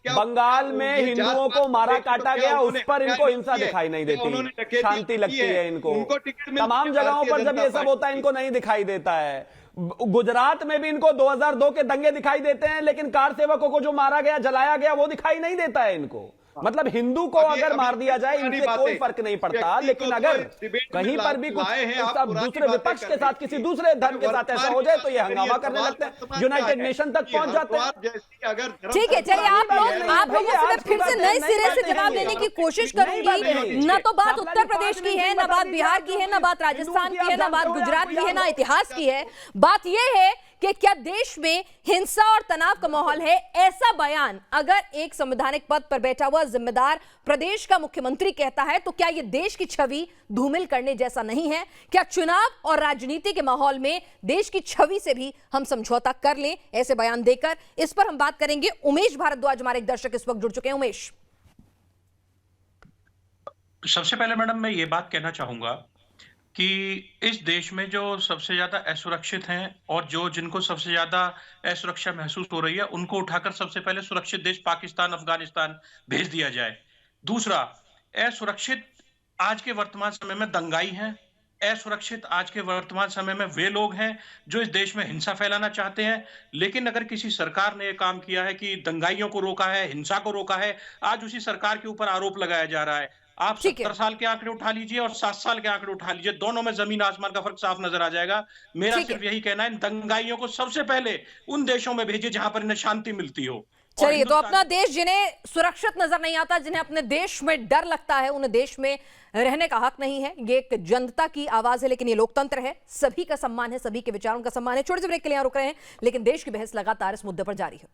बंगाल में हिंदुओं को मारा काटा गया, उस पर इनको हिंसा दिखाई नहीं देती, शांति लगती है इनको। तमाम जगहों पर जब ये सब होता है इनको नहीं दिखाई देता है। गुजरात में भी इनको 2002 के दंगे दिखाई देते हैं, लेकिन कार सेवकों को जो मारा गया, जलाया गया, वो दिखाई नहीं देता है इनको। मतलब हिंदू को अगर मार दिया जाए इनसे कोई फर्क नहीं पड़ता, लेकिन अगर कहीं पर भी कुछ दूसरे विपक्ष के साथ, किसी दूसरे धर्म के साथ ऐसा हो जाए तो ये हंगामा करने लगते हैं, यूनाइटेड नेशन तक पहुंच जाते हैं। ठीक है, चलिए आप लोगों से फिर से नए सिरे से जवाब देने की कोशिश करूंगी। न तो बात उत्तर प्रदेश की है, न बात बिहार की है, न बात राजस्थान की है, न बात गुजरात की है, न इतिहास की है। बात यह है कि क्या देश में हिंसा और तनाव का माहौल है? ऐसा बयान अगर एक संवैधानिक पद पर बैठा हुआ जिम्मेदार प्रदेश का मुख्यमंत्री कहता है तो क्या यह देश की छवि धूमिल करने जैसा नहीं है? क्या चुनाव और राजनीति के माहौल में देश की छवि से भी हम समझौता कर लें ऐसे बयान देकर? इस पर हम बात करेंगे। उमेश भारद्वाज हमारे एक दर्शक इस वक्त जुड़ चुके हैं। उमेश, सबसे पहले मैडम मैं ये बात कहना चाहूंगा कि इस देश में जो सबसे ज्यादा असुरक्षित हैं और जिनको सबसे ज्यादा असुरक्षा महसूस हो रही है, उनको उठाकर सबसे पहले सुरक्षित देश पाकिस्तान, अफगानिस्तान भेज दिया जाए। दूसरा, असुरक्षित आज के वर्तमान समय में दंगाई हैं, असुरक्षित आज के वर्तमान समय में वे लोग हैं जो इस देश में हिंसा फैलाना चाहते हैं। लेकिन अगर किसी सरकार ने यह काम किया है कि दंगाइयों को रोका है, हिंसा को रोका है, आज उसी सरकार के ऊपर आरोप लगाया जा रहा है। आप 70 साल के आंकड़े उठा लीजिए और 7 साल के आंकड़े उठा लीजिए, दोनों में जमीन आसमान का फर्क साफ नजर आ जाएगा। मेरा सिर्फ यही कहना है, दंगाइयों को सबसे पहले उन देशों में भेजिए जहां पर इन्हें शांति मिलती हो। चलिए, तो अपना देश जिन्हें सुरक्षित नजर नहीं आता, जिन्हें अपने देश में डर लगता है, उन्हें देश में रहने का हक नहीं है। ये एक जनता की आवाज है, लेकिन ये लोकतंत्र है, सभी का सम्मान है, सभी के विचारों का सम्मान है। छोटे से ब्रेक के लिए रुक रहे हैं, लेकिन देश की बहस लगातार इस मुद्दे पर जारी है।